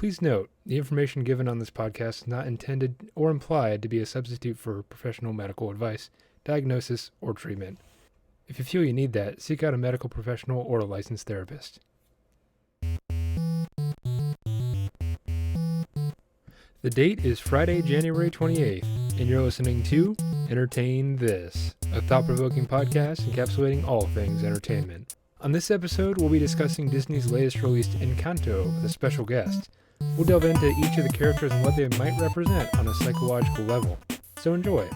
Please note, the information given on this podcast is not intended or implied to be a substitute for professional medical advice, diagnosis, or treatment. If you feel you need that, seek out a medical professional or a licensed therapist. The date is Friday, January 28th, and you're listening to Entertain This, a thought-provoking podcast encapsulating all things entertainment. On this episode, we'll be discussing Disney's latest released Encanto with a special guest. We'll delve into each of the characters and what they might represent on a psychological level. So enjoy.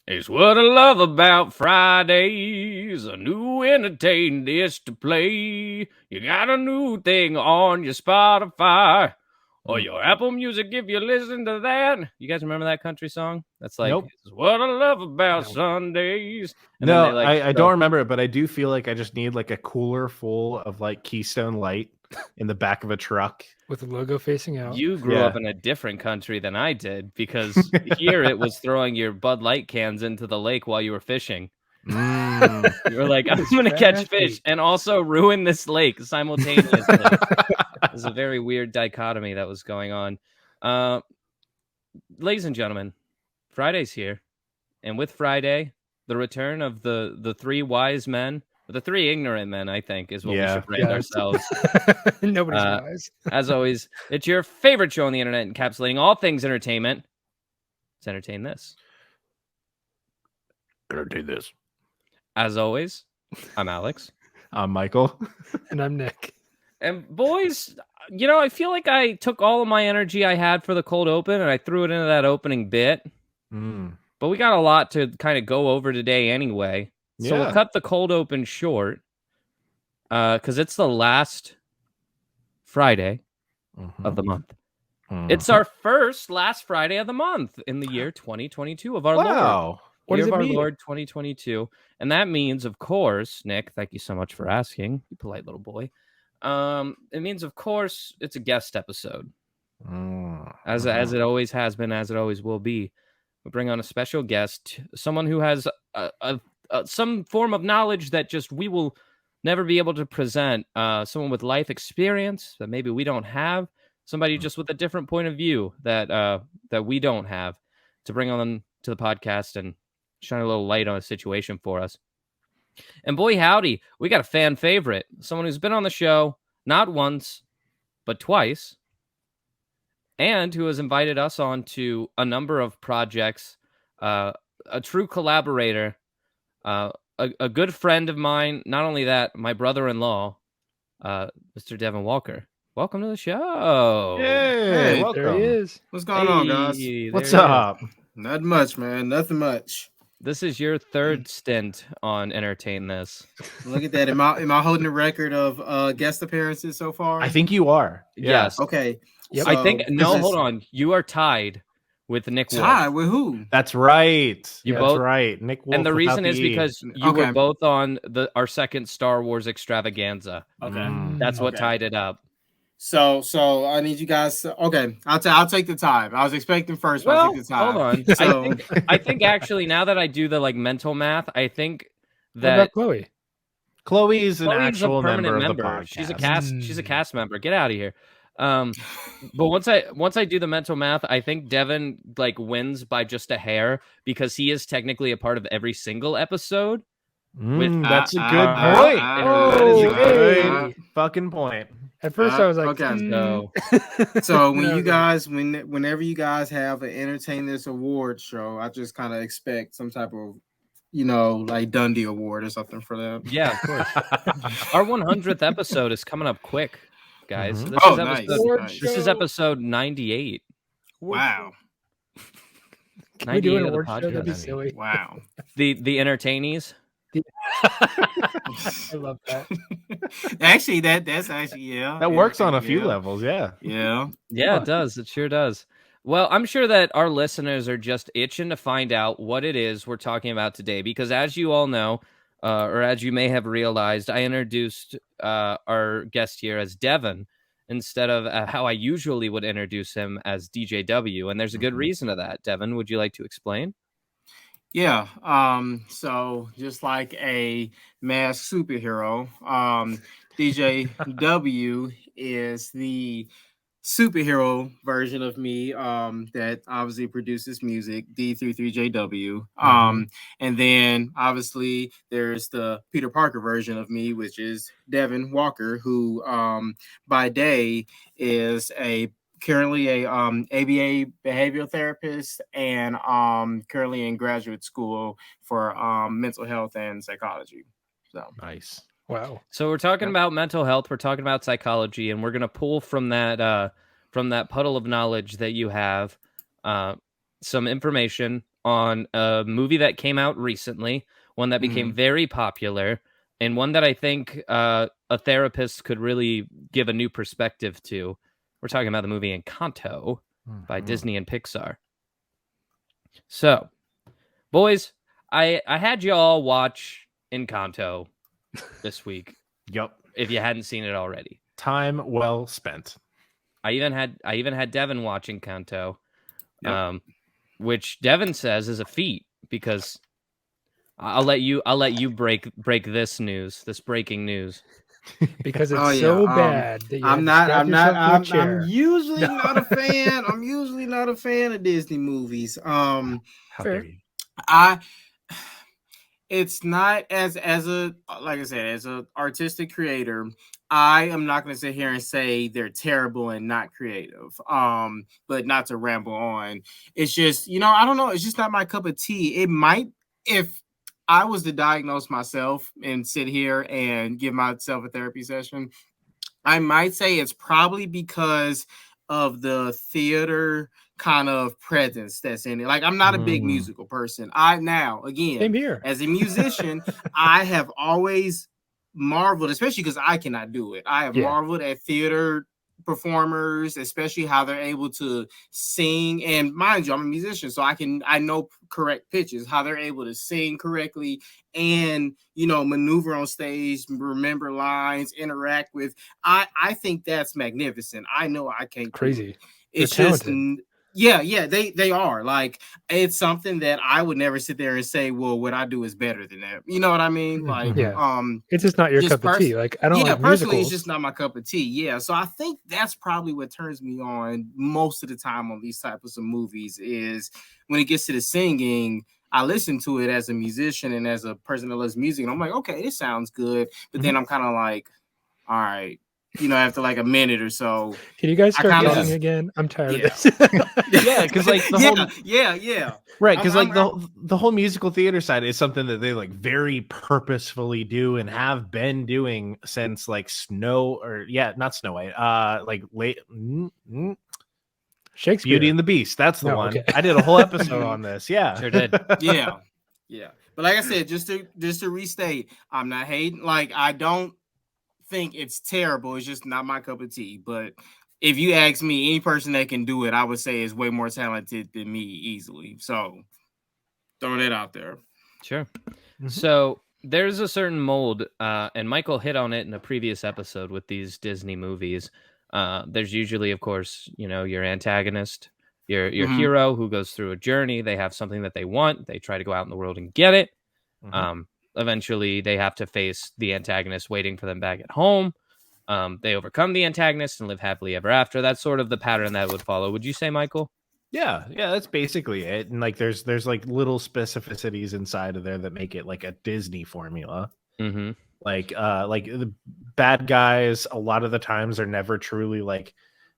It's what I love about Fridays, a new entertain dish to play. You got a new thing on your Spotify or your Apple Music if you listen to that. You guys remember that country song? That's like, Nope. It's what I love about Sundays. And No, then they, I don't remember it, but I do feel like I just need like a cooler full of like Keystone Light in the back of a truck. With the logo facing out. You grew up in a different country than I did, because here it was throwing your Bud Light cans into the lake while you were fishing. You were like, I'm going to catch fish and also ruin this lake simultaneously. It was a very weird dichotomy that was going on. Ladies and gentlemen, Friday's here. And with Friday, the return of the three wise men, the three ignorant men, I think, is what we should brand ourselves. Nobody's wise. As always, it's your favorite show on the internet, encapsulating all things entertainment. Let's entertain this. Entertain this. As always, I'm Alex. I'm Michael. And I'm Nick. And boys, you know, I feel like I took all of my energy I had for the cold open and I threw it into that opening bit. But we got a lot to kind of go over today anyway. So we'll cut the cold open short because it's the last Friday of the month. It's our last Friday of the month in the year 2022 of our Lord. What does it our mean? Lord 2022. And that means, of course, Nick, thank you so much for asking, you polite little boy. It means, of course, it's a guest episode. As it always has been, as it always will be. We bring on a special guest, someone who has some form of knowledge that just we will never be able to present. Someone with life experience that maybe we don't have. Somebody just with a different point of view that we don't have, to bring on to the podcast and shine a little light on a situation for us. And boy, howdy, we got a fan favorite. Someone who's been on the show not once, but twice. And who has invited us on to a number of projects. A true collaborator. A good friend of mine. Not only that, my brother-in-law, Mr. Devon Walker. Welcome to the show. Hey, welcome. There he is. What's going on, guys? What's up? Not much, man. Nothing much. This is your third stint on Entertain This. Look at that. Am I holding a record of guest appearances so far? I think you are. Yes. Okay. Yep. I think hold on. You are tied with Nick Wolf. Tied with who? That's right. You That's both, right. Nick Wolf. and the reason is E. because you were both on our second Star Wars extravaganza. Okay. That's what tied it up. So I need you guys. Okay, I'll take the time. I was expecting first, but I'll take the time. Hold on. So, I think actually now that I do the mental math, I think What that about Chloe? Chloe is an Chloe's actual a permanent member of the member. podcast. She's a cast member. Get out of here. But once I do the mental math, I think Devon wins by just a hair because he is technically a part of every single episode. That's a good point. That is a good fucking point. At first, I was like, okay. So when you guys, whenever you guys have an Entertain This award show, I just kind of expect some type of, Dundee Award or something for them. Yeah, of course. Our 100th episode is coming up quick, guys. This is episode 98. Wow. Can we do an award show? That'd be silly. Wow. The entertainees. I love that. Actually, that's actually that works on a few levels. Yeah, it does. It sure does. Well, I'm sure that our listeners are just itching to find out what it is we're talking about today, because as you all know, or as you may have realized, I introduced our guest here as Devon instead of how I usually would introduce him as DJW, and there's a good reason to that. Devon, would you like to explain? Yeah. So just like a masked superhero, DJW is the superhero version of me that obviously produces music, D33JW. Mhm. And then obviously there's the Peter Parker version of me, which is Devon Walker, who by day is a currently a ABA behavioral therapist and currently in graduate school for mental health and psychology. So Nice. Wow. So we're talking Yep. about mental health, we're talking about psychology, and we're gonna pull from that puddle of knowledge that you have some information on a movie that came out recently, one that became very popular, and one that I think a therapist could really give a new perspective to. We're talking about the movie Encanto by Disney and Pixar. So, boys, I had you all watch Encanto this week. Yep. If you hadn't seen it already. Time well spent. I even had Devon watching Encanto, Yep. which Devon says is a feat because I'll let you break this breaking news. Because it's Oh, yeah. so bad that you I'm had not. to strap I'm not. yourself to a chair. I'm usually No. not a fan. I'm usually not a fan of Disney movies. How Fair. dare you? I. It's not as a like I said as a artistic creator. I am not going to sit here and say they're terrible and not creative. But not to ramble on. It's just I don't know. It's just not my cup of tea. It might if I was to diagnose myself and sit here and give myself a therapy session. I might say it's probably because of the theater kind of presence that's in it. Like I'm not a big musical person. Same here. As a musician, I have always marveled, especially because I cannot do it. I have Yeah. marveled at theater performers, especially how they're able to sing. And mind you, I'm a musician, so I know correct pitches, how they're able to sing correctly and maneuver on stage, remember lines, interact with. I think that's magnificent. I know I can't do it. Crazy. It's They're just talented. yeah, they are. Like it's something that I would never sit there and say, well, what I do is better than that. You know what I mean? Like Yeah. It's just not your just cup of tea. Like I don't like personally, musicals. it's just not my cup of tea. Yeah, so I think that's probably what turns me on most of the time on these types of movies is when it gets to the singing. I listen to it as a musician and as a person that loves music, and I'm like, okay, this sounds good. But then I'm kind of like, all right, after like a minute or so, Can you guys I start kinda talking just- again? I'm tired Yeah. of this. Yeah, because like the whole yeah. right, because I'm- like the whole musical theater side is something that they like very purposefully do and have been doing since like not Snow White, like late Shakespeare. Beauty and the Beast. That's the No, one. okay. I did a whole episode on this. Yeah, Sure did. yeah. But like I said, just to restate, I'm not hating. Like I don't think it's terrible. It's just not my cup of tea. But if you ask me, any person that can do it, I would say is way more talented than me easily. So throw that out there. Sure. Mhm. So there's a certain mold, and Michael hit on it in a previous episode with these Disney movies. There's usually, of course, your antagonist, your Mhm. hero who goes through a journey. They have something that they want. They try to go out in the world and get it. Mhm. Eventually, they have to face the antagonist waiting for them back at home. They overcome the antagonist and live happily ever after. That's sort of the pattern that would follow. Would you say, Michael? yeah, that's basically it. And like there's like little specificities inside of there that make it like a Disney formula. Mm-hmm. Like the bad guys a lot of the times are never truly like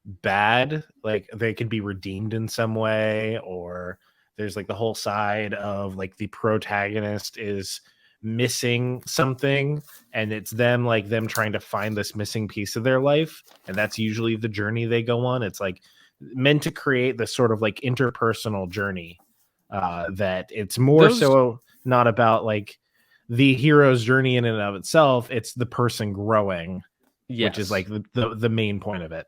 bad. Like they can be redeemed in some way, or there's like the whole side of like the protagonist is missing something and it's them trying to find this missing piece of their life, and that's usually the journey they go on. It's like meant to create this sort of like interpersonal journey that it's more so not about like the hero's journey in and of itself. It's the person growing, which is like the main point of it.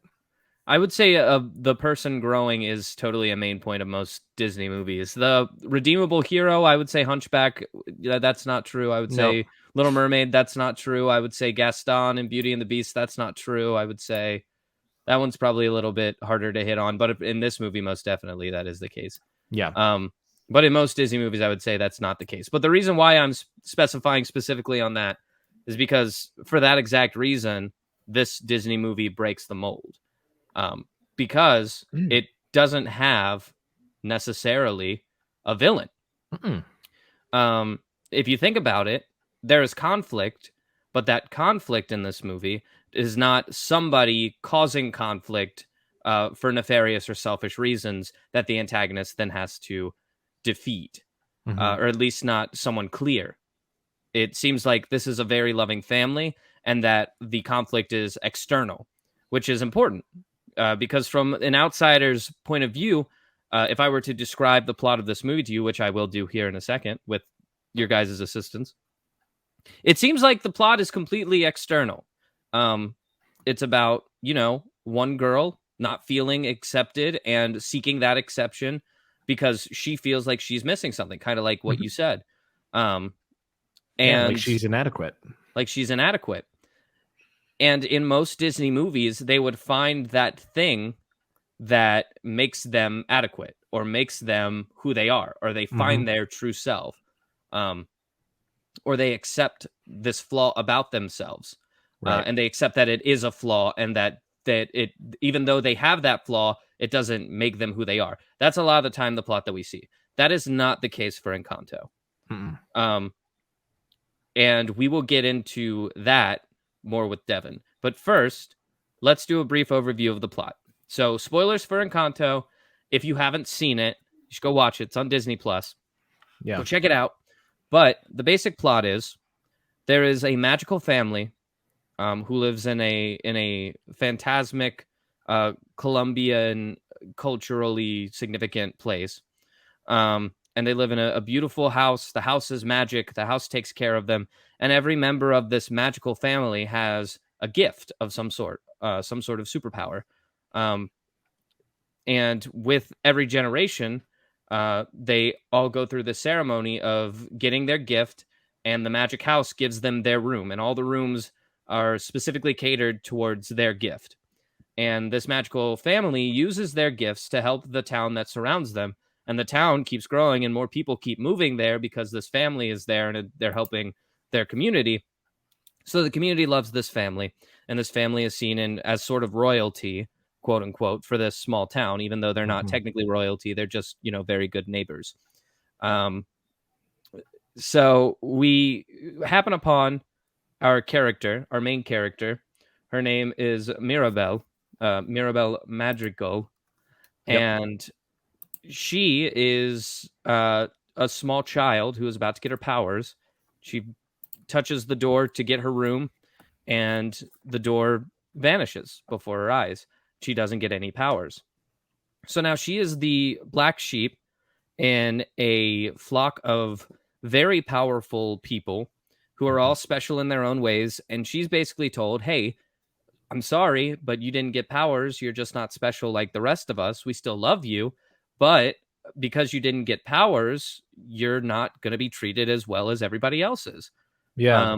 I would say the person growing is totally a main point of most Disney movies. The redeemable hero, I would say Hunchback, that's not true. I would say Little Mermaid, that's not true. I would say Gaston and Beauty and the Beast, that's not true. I would say that one's probably a little bit harder to hit on, but in this movie, most definitely that is the case. Yeah. But in most Disney movies, I would say that's not the case. But the reason why I'm specifying specifically on that is because for that exact reason, this Disney movie breaks the mold. Because it doesn't have necessarily a villain. If you think about it, there is conflict, but that conflict in this movie is not somebody causing conflict for nefarious or selfish reasons that the antagonist then has to defeat, or at least not someone clear. It seems like this is a very loving family and that the conflict is external, which is important because from an outsider's point of view, if I were to describe the plot of this movie to you, which I will do here in a second with your guys' assistance, it seems like the plot is completely external. It's about, one girl not feeling accepted and seeking that exception because she feels like she's missing something, kind of like what you said. And like she's inadequate. And in most Disney movies, they would find that thing that makes them adequate or makes them who they are, or they find their true self, or they accept this flaw about themselves, and they accept that it is a flaw and that it, even though they have that flaw, it doesn't make them who they are. That's a lot of the time the plot that we see. That is not the case for Encanto. And we will get into that more with Devon. But first, let's do a brief overview of the plot. So, spoilers for Encanto. If you haven't seen it, you should go watch it. It's on Disney+. Yeah. Go check it out. But the basic plot is there is a magical family who lives in a phantasmic Colombian culturally significant place. And they live in a beautiful house. The house is magic. The house takes care of them. And every member of this magical family has a gift of some sort of superpower. And with every generation, they all go through the ceremony of getting their gift, and the magic house gives them their room. And all the rooms are specifically catered towards their gift. And this magical family uses their gifts to help the town that surrounds them. And the town keeps growing and more people keep moving there because this family is there and they're helping their community. So the community loves this family, and this family is seen as sort of royalty, quote unquote, for this small town, even though they're not technically royalty. They're just, very good neighbors. So we happen upon our main character. Her name is Mirabel Madrigal. Yep. And she is a small child who is about to get her powers. She touches the door to get her room, and the door vanishes before her eyes. She doesn't get any powers. So now she is the black sheep in a flock of very powerful people who are all special in their own ways. And she's basically told, hey, I'm sorry, but you didn't get powers. You're just not special like the rest of us. We still love you. But because you didn't get powers, you're not going to be treated as well as everybody else is. Yeah.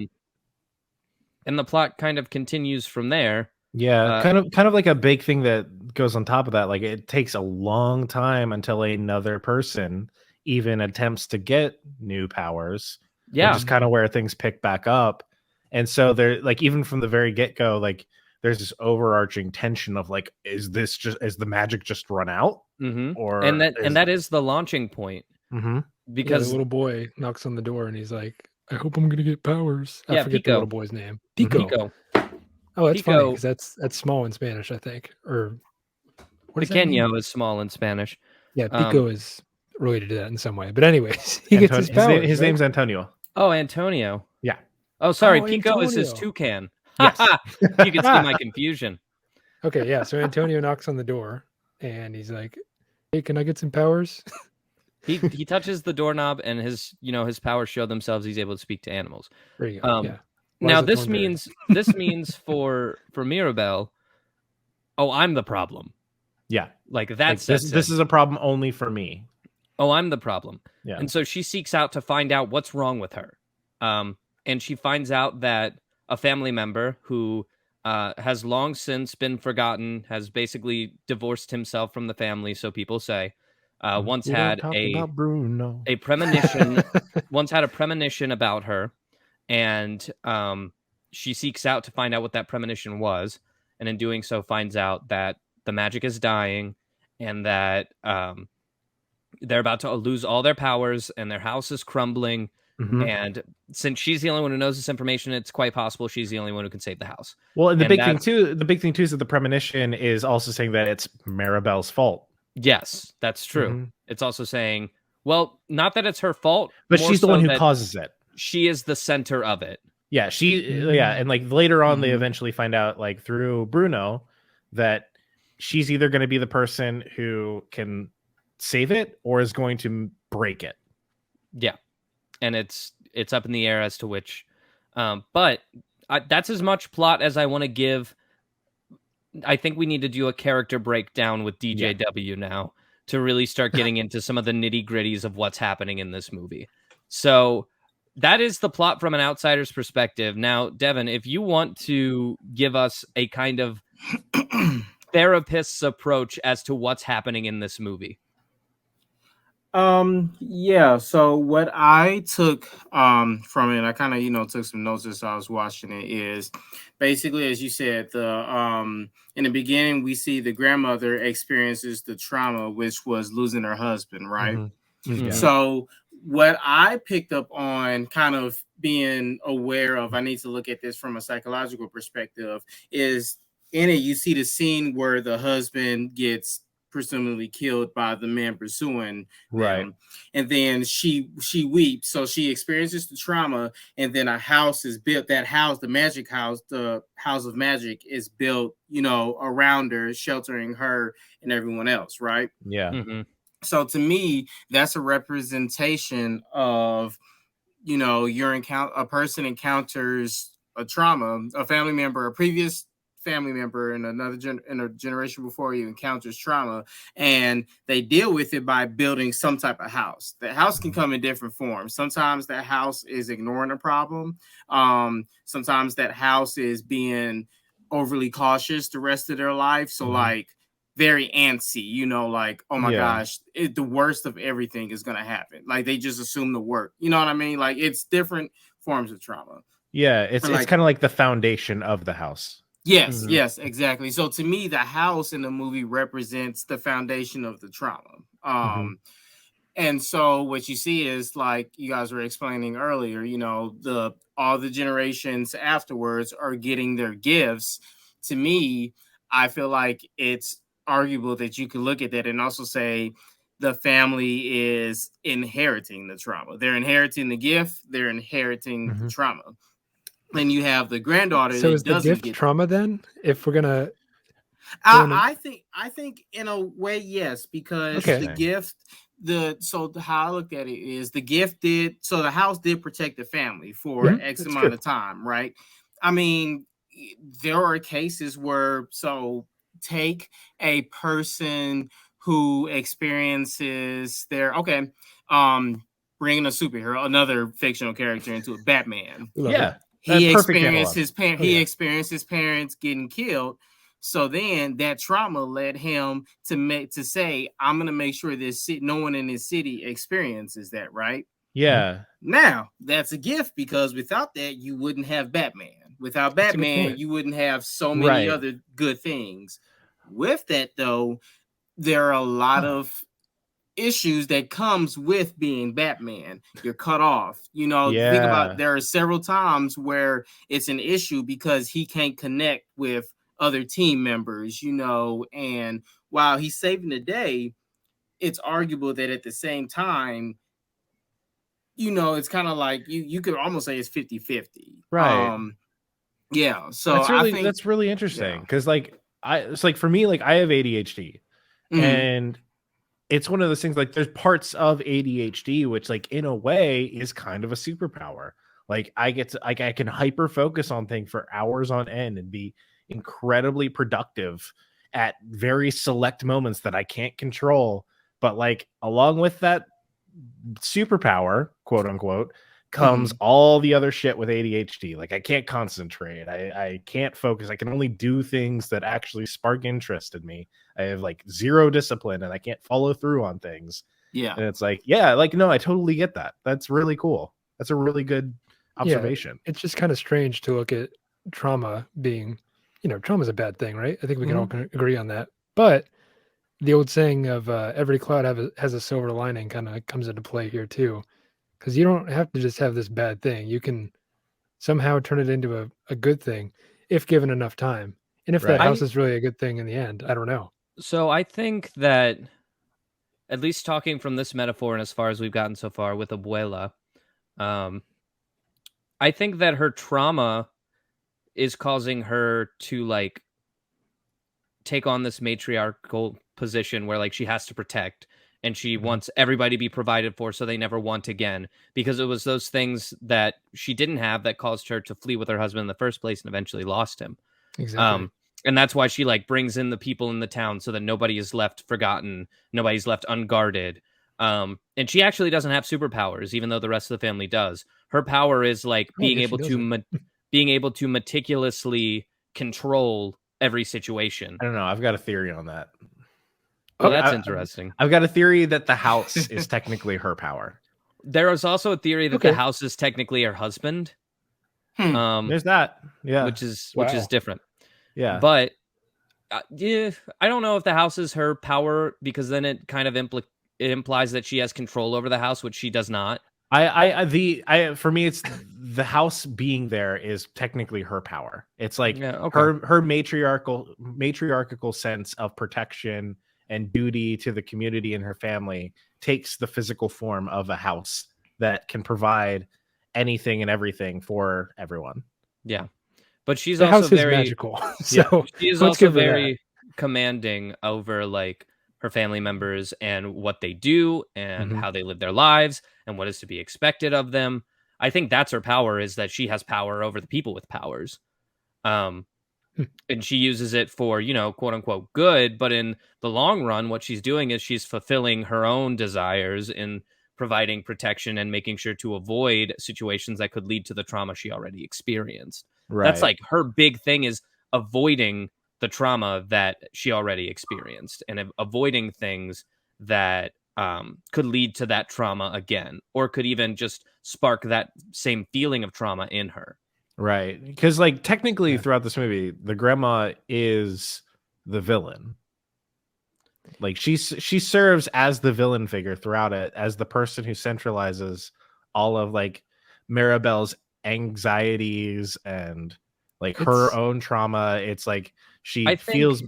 And the plot kind of continues from there. Yeah, kind of like a big thing that goes on top of that. Like, it takes a long time until another person even attempts to get new powers. Yeah, just kind of where things pick back up. And so they're like, even from the very get-go, like there's this overarching tension of like, is the magic just run out? Or and that is the launching point. Because the little boy knocks on the door and he's like, I hope I'm gonna get powers. I forget Pico. the little boy's name. Pico. Oh, that's Pico. funny because that's small in Spanish, I think. Or what is Pequeño is small in Spanish. Yeah, Pico is related to that in some way. But anyways, he gets his powers. His name's Antonio. Oh, Antonio. Yeah. Oh, sorry. Pico is his toucan. Yes. You can see my confusion. Okay, yeah. So Antonio knocks on the door and he's like, hey, can I get some powers? He touches the doorknob and his powers show themselves. He's able to speak to animals. There you go. Yeah. Now this means for Mirabel, oh, I'm the problem. Yeah. Like that's this is a problem only for me. Oh, I'm the problem. Yeah. And so she seeks out to find out what's wrong with her. And she finds out that a family member who has long since been forgotten, has basically divorced himself from the family, so people say, once We had don't talk about Bruno. a premonition. Once had a premonition about her, and she seeks out to find out what that premonition was, and in doing so finds out that the magic is dying, and that they're about to lose all their powers, and their house is crumbling. Mm-hmm. And since she's the only one who knows this information, it's quite possible she's the only one who can save the house. Well, and the big that's- thing too is that the premonition is also saying that it's Maribel's fault. Yes, that's true. Mhm. It's also saying, well, not that it's her fault, But more she's the so one who that causes it. she is the center of it. Yeah, and like later on, they eventually find out, like through Bruno, that she's either going to be the person who can save it or is going to break it. Yeah, and it's up in the air as to which. But that's as much plot as I want to give. I think we need to do a character breakdown with DJW now to really start getting into some of the nitty gritties of what's happening in this movie. So that is the plot from an outsider's perspective. Now, Devon, if you want to give us a kind of therapist's approach as to what's happening in this movie. Yeah, so what I took from it, I kind of took some notes as I was watching it, is basically, as you said, the in the beginning we see the grandmother experiences the trauma, which was losing her husband, right? Yeah. So what I picked up on, kind of being aware of, I need to look at this from a psychological perspective, is in it you see the scene where the husband gets presumably killed by the man pursuing them. And then she weeps, so she experiences the trauma, and then a house is built. That house, the magic house, the house of magic, is built around her, sheltering her and everyone else, right? So to me, that's a representation of a person encounters a trauma, a family member, a previous family member in in a generation before you encounters trauma, and they deal with it by building some type of house. The house can come in different forms. Sometimes that house is ignoring a problem. Sometimes that house is being overly cautious the rest of their life. So like very antsy, like, oh my gosh, the worst of everything is going to happen. Like they just assume the worst. You know what I mean? Like it's different forms of trauma. Yeah, it's kind of like the foundation of the house. Yes, yes, exactly. So to me, the house in the movie represents the foundation of the trauma. And so what you see is, like you guys were explaining earlier, all the generations afterwards are getting their gifts. To me, I feel like it's arguable that you can look at that and also say the family is inheriting the trauma. They're inheriting the gift. They're inheriting the trauma. Then you have the granddaughter. So that is the doesn't gift get trauma then? If we're gonna, I think in a way yes, because the gift, how I looked at it is the gift the house did protect the family for X amount of time, right? I mean, there are cases where take a person who experiences bringing a superhero, another fictional character, into a Batman. He experienced his parents getting killed. So then that trauma led him to say, I'm going to make sure no one in this city experiences that, right? Yeah. Now, that's a gift, because without that, you wouldn't have Batman. Without Batman, you wouldn't have so many other good things. With that, though, there are a lot of issues that comes with being Batman. You're cut off. Think about, there are several times where it's an issue because he can't connect with other team members, and while he's saving the day, it's arguable that at the same time, it's kind of like you could almost say it's 50-50. Right. So that's really interesting, because it's like for me, like I have ADHD, and it's one of those things, like there's parts of ADHD which, like, in a way is kind of a superpower. Like I can hyper focus on things for hours on end and be incredibly productive at very select moments that I can't control. But like along with that superpower, quote unquote, comes all the other shit with ADHD. Like I can't concentrate. I can't focus. I can only do things that actually spark interest in me. I have like zero discipline and I can't follow through on things. Yeah. And it's like, yeah, like, no, I totally get that. That's really cool. That's a really good observation. Yeah, it's just kind of strange to look at trauma being, trauma is a bad thing, right? I think we can all agree on that. But the old saying of every cloud has a silver lining kind of comes into play here too. Because you don't have to just have this bad thing. You can somehow turn it into a good thing if given enough time. And if that house is really a good thing in the end, I don't know. So I think that, at least talking from this metaphor and as far as we've gotten so far with Abuela, I think that her trauma is causing her to like take on this matriarchal position where like she has to protect and she wants everybody to be provided for so they never want again, because it was those things that she didn't have that caused her to flee with her husband in the first place and eventually lost him. Exactly. And that's why she like brings in the people in the town so that nobody is left forgotten, nobody's left unguarded. And she actually doesn't have superpowers, even though the rest of the family does. Her power is like being able to meticulously control every situation. I don't know. I've got a theory on that. Well, that's interesting. I've got a theory that the house is technically her power. There is also a theory that the house is technically her husband. There's that. Yeah. Which is different. Yeah. But I don't know if the house is her power, because then it kind of implies that she has control over the house, which she does not. For me, it's the house being there is technically her power. It's like her matriarchal sense of protection and duty to the community and her family takes the physical form of a house that can provide anything and everything for everyone. Yeah. But she's the also house very is magical. So she is also very commanding over like her family members and what they do and how they live their lives and what is to be expected of them. I think that's her power, is that she has power over the people with powers. And she uses it for, quote unquote good. But in the long run, what she's doing is she's fulfilling her own desires in providing protection and making sure to avoid situations that could lead to the trauma she already experienced. Right. That's like her big thing, is avoiding the trauma that she already experienced and avoiding things that could lead to that trauma again, or could even just spark that same feeling of trauma in her. Right. Because like technically throughout this movie, the grandma is the villain. Like she serves as the villain figure throughout it, as the person who centralizes all of like Maribel's anxieties and like her own trauma. It's like it seems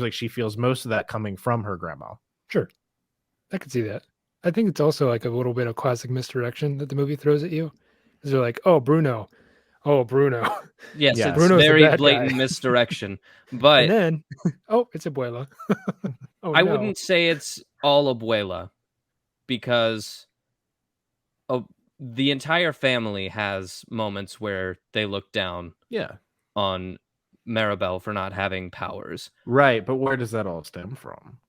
like she feels most of that coming from her grandma. Sure. I could see that. I think it's also like a little bit of classic misdirection that the movie throws at you. Because they're like, oh, Bruno. Yes, it's Bruno's very blatant misdirection. But and then, it's Abuela. I wouldn't say it's all Abuela, because the entire family has moments where they look down on Maribel for not having powers. Right, but where does that all stem from?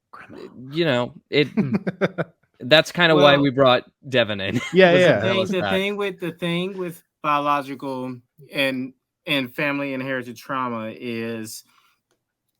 That's kind of why we brought Devon in. The thing with biological and family inherited trauma is,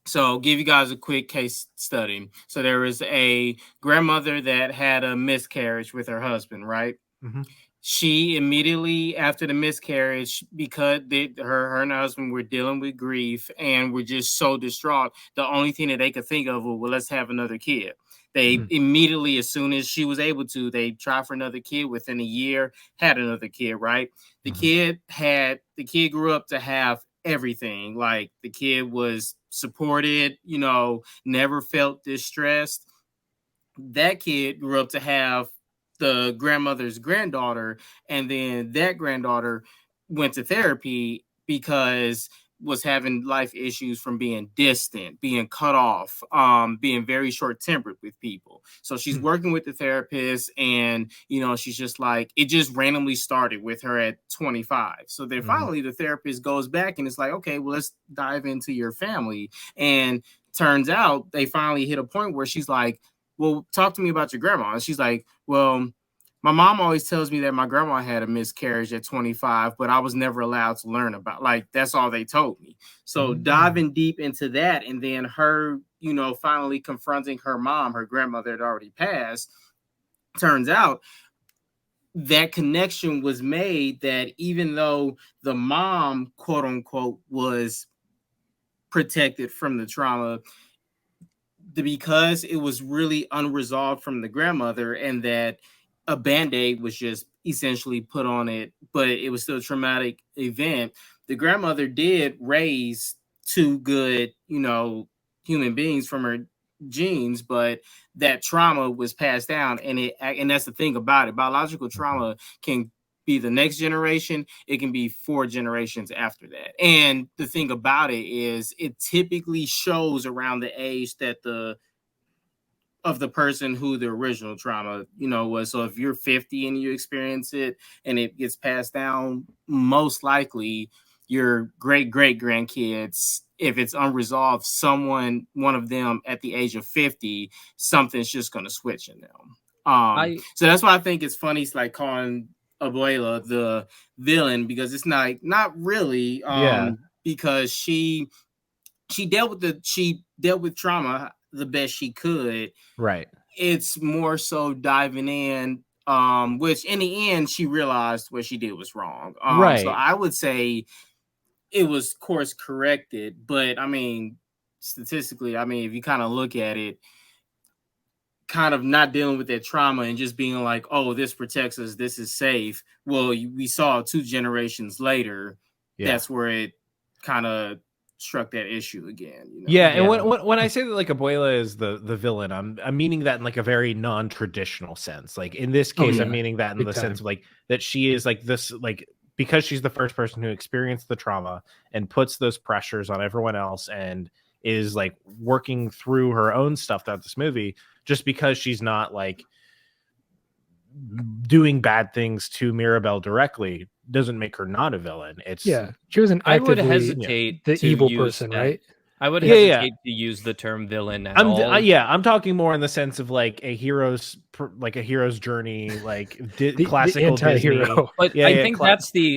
so I'll give you guys a quick case study. So there was a grandmother that had a miscarriage with her husband, right? Mm-hmm. She immediately after the miscarriage, because her and her husband were dealing with grief and were just so distraught, the only thing that they could think of was, well, let's have another kid. They immediately, as soon as she was able to, they tried for another kid. Within a year, had another kid, right? The kid grew up to have everything. Like the kid was supported, never felt distressed. That kid grew up to have the grandmother's granddaughter, and then that granddaughter went to therapy because was having life issues from being distant, being cut off, being very short-tempered with people. So she's working with the therapist, and she's just like, it just randomly started with her at 25. So then finally the therapist goes back and it's like, okay, well, let's dive into your family. And turns out they finally hit a point where she's like, well, talk to me about your grandma. And she's like, well, my mom always tells me that my grandma had a miscarriage at 25, but I was never allowed to learn about, like, that's all they told me. So diving deep into that, and then her, finally confronting her mom, her grandmother had already passed. Turns out that connection was made, that even though the mom, quote unquote, was protected from the trauma, because it was really unresolved from the grandmother, and that a band-aid was just essentially put on it, but it was still a traumatic event. The grandmother did raise two good, human beings from her genes, but that trauma was passed down, and that's the thing about it. Biological trauma can be the next generation, it can be 4 generations after that. And the thing about it is, it typically shows around the age that of the person who the original trauma, was. So if you're 50 and you experience it and it gets passed down, most likely your great grandkids, if it's unresolved, one of them at the age of 50, something's just going to switch in them. So that's why I think it's funny. It's like calling Abuela the villain, because it's not really, because she dealt with trauma the best she could. Right. It's more so diving in, which in the end she realized what she did was wrong. Right. So I would say it was course corrected, but I mean, statistically, if you kind of look at it, kind of not dealing with that trauma and just being like, oh, this protects us, this is safe. Well, we saw 2 generations later, that's where it kind of struck that issue again. And when I say that, like, Abuela is the villain, I'm meaning that in like a very non-traditional sense. Like in this case, I'm meaning that in the sense of like that she is like this, like, because she's the first person who experienced the trauma and puts those pressures on everyone else, and is like working through her own stuff throughout this movie. Just because she's not like doing bad things to Mirabel directly doesn't make her not a villain. It's she wasn't actively, I would hesitate the to evil use person, that. Right? I would hesitate to use the term villain at all. I'm talking more in the sense of like a hero's journey, like classical anti-hero. Disney. But I think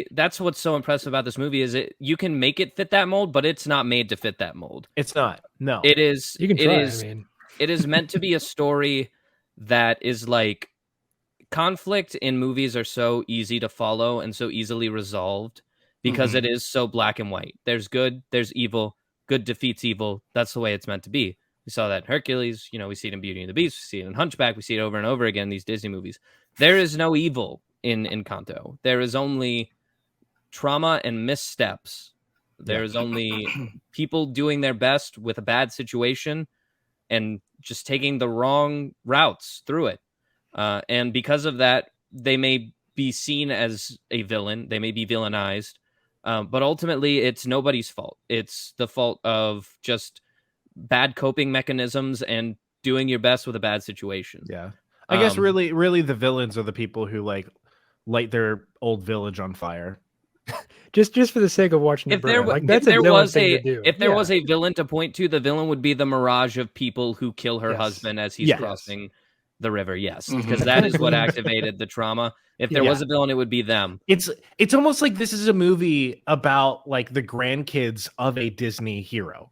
that's what's so impressive about this movie, is you can make it fit that mold, but it's not made to fit that mold. It's not. No, it is. You can try. It is meant to be a story that is like, conflict in movies are so easy to follow and so easily resolved because it is so black and white. There's good, there's evil. Good defeats evil. That's the way it's meant to be. We saw that in Hercules. We see it in Beauty and the Beast. We see it in Hunchback. We see it over and over again in these Disney movies. There is no evil in Encanto. There is only trauma and missteps. There is only people doing their best with a bad situation and just taking the wrong routes through it. And because of that, they may be seen as a villain. They may be villainized. But ultimately, it's nobody's fault. It's the fault of just bad coping mechanisms and doing your best with a bad situation. Yeah. I guess really the villains are the people who like light their old village on fire. just for the sake of watching it burn. If there was a villain to point to, the villain would be the mirage of people who kill her husband as he's crossing the river. Yes, because that is what activated the trauma. If there was a villain, it would be them. It's almost like this is a movie about like the grandkids of a Disney hero.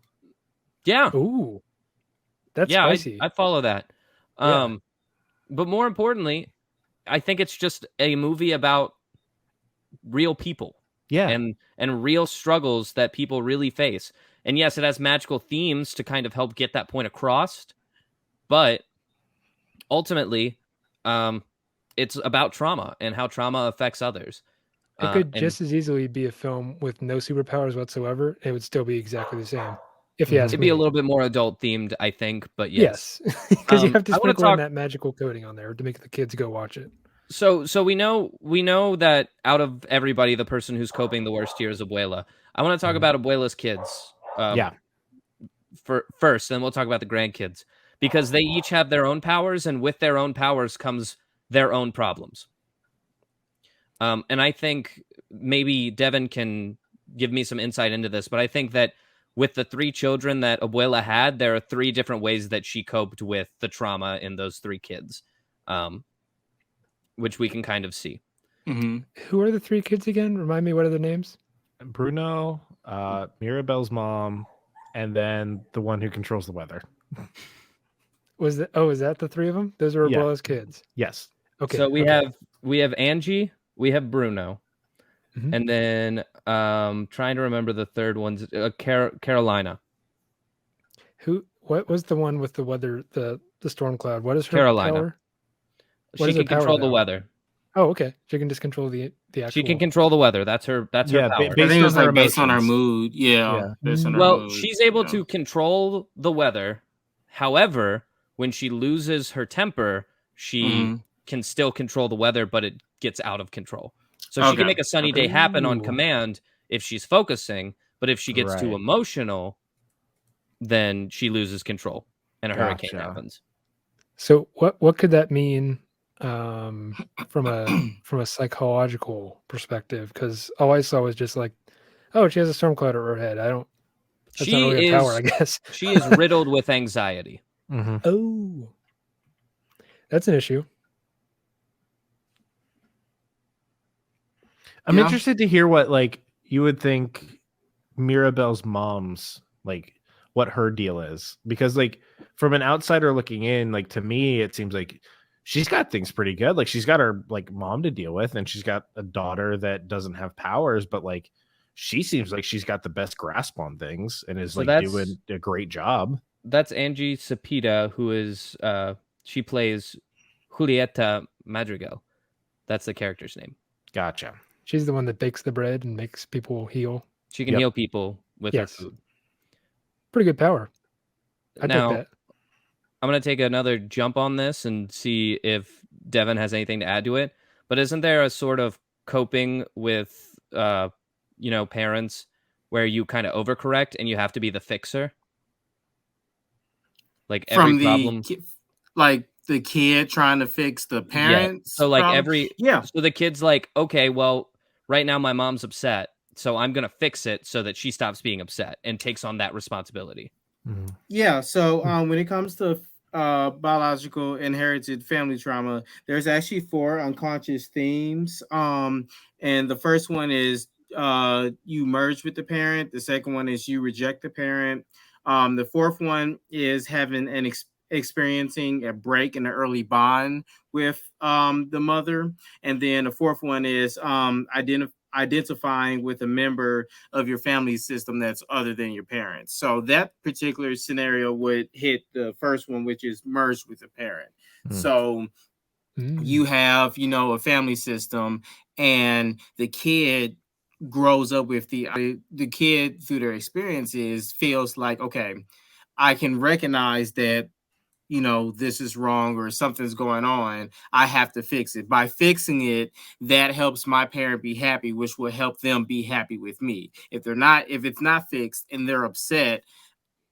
Yeah. Ooh, that's spicy. I follow that. But more importantly, I think it's just a movie about real people. Yeah. And real struggles that people really face. And yes, it has magical themes to kind of help get that point across. But ultimately, it's about trauma and how trauma affects others. It could just as easily be a film with no superpowers whatsoever. It would still be exactly the same. If you ask It'd me. be a little bit more adult themed, I think, but yes. Because you have to sprinkle in that magical coating on there to make the kids go watch it. So we know that out of everybody, the person who's coping the worst here is Abuela. I want to talk about Abuela's kids. First, then we'll talk about the grandkids, because they each have their own powers, and with their own powers comes their own problems. And I think maybe Devon can give me some insight into this, but I think that with the 3 children that Abuela had, there are 3 different ways that she coped with the trauma in those 3 kids. which we can kind of see. Mm-hmm. Who are the three kids again? Remind me, what are their names? Bruno, Mirabelle's mom, and then the one who controls the weather. Is that the three of them? Those are Yeah. Abuela's kids. Yes. Okay. So we have Angie, we have Bruno, Mhm. and then trying to remember the third one's Carolina. What was the one with the weather, the storm cloud? What is her Carolina. power? What She is her can power, control the though? weather. Oh, okay. She can just control the actual. She can control the weather. That's her Yeah, power. I based think it was on her like based on her emotions. mood. Yeah. Based on her Well, mood. she's able Yeah. to control the weather. However, when she loses her temper, she can still control the weather, but it gets out of control. So she Okay. can make a sunny day happen on Ooh. command if she's focusing, but if she gets too Right. emotional, then she loses control and a hurricane Gotcha. happens. So what could that mean from a psychological perspective? Because all I saw was just like, oh, she has a storm cloud over her head. That's not She really a power, I is guess. she is riddled with anxiety. Mhm. Oh, that's an issue. I'm Yeah. interested to hear what like you would think Mirabelle's mom's like what her deal is, because like from an outsider looking in, like to me it seems like she's got things pretty good. Like she's got her like mom to deal with, and she's got a daughter that doesn't have powers, but like she seems like she's got the best grasp on things and is So like that's- doing a great job. That's Angie Cepeda, who is she plays Julieta Madrigal. That's the character's name. Gotcha. She's the one that bakes the bread and makes people heal. She can Yep. heal people with Yes. her food. Pretty good power. I Now, take that. I'm going to take another jump on this and see if Devon has anything to add to it. But isn't there a sort of coping with, parents where you kind of overcorrect and you have to be the fixer? Like every From the problem. like the kid trying to fix the parents. So like problem? so the kid's like, okay, well, right now my mom's upset, so I'm going to fix it so that she stops being upset and takes on that responsibility. Mhm. Yeah, so when it comes to biological inherited family trauma, there's actually 4 unconscious themes. And the first one is you merge with the parent. The second one is you reject the parent. The fourth one is having an experiencing a break in the early bond with the mother. And then the fourth one is identifying with a member of your family system that's other than your parents. So that particular scenario would hit the first one, which is merged with a parent. So you have, a family system, and the kid grows up with the kid through their experiences feels like, okay, I can recognize that this is wrong or something's going on. I have to fix it. By fixing it, that helps my parent be happy, which will help them be happy with me. If it's not fixed and they're upset,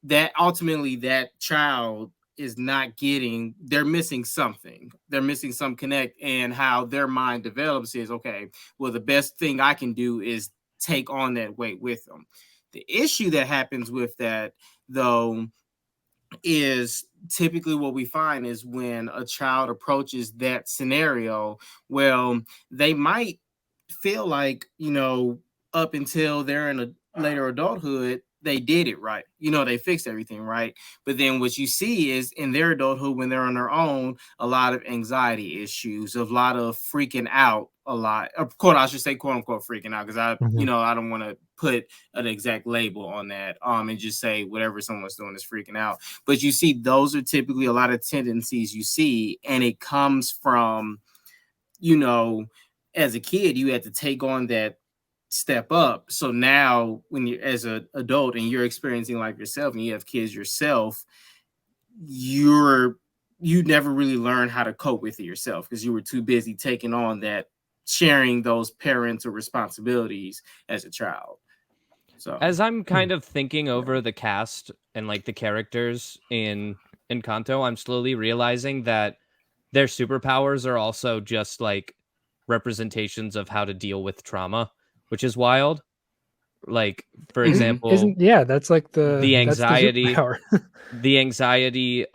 that ultimately that child is not getting, they're missing something. They're missing some connect, and how their mind develops is, okay, well, the best thing I can do is take on that weight with them. The issue that happens with that, though, is typically what we find is when a child approaches that scenario, well, they might feel like, up until they're in a later adulthood, they did it right. They fixed everything right. But then what you see is in their adulthood, when they're on their own, a lot of anxiety issues, a lot of freaking out, I should say, quote unquote, freaking out, because I don't want to put an exact label on that and just say whatever someone's doing is freaking out. But you see, those are typically a lot of tendencies you see, and it comes from, as a kid, you had to take on that step up. So now when you're as an adult and you're experiencing life yourself and you have kids yourself, you never really learn how to cope with it yourself because you were too busy taking on that, sharing those parental responsibilities as a child. So as I'm kind of thinking over the cast and like the characters in Encanto, I'm slowly realizing that their superpowers are also just like representations of how to deal with trauma, which is wild. Like, for example, that's like the anxiety. that's the superpower. The anxiety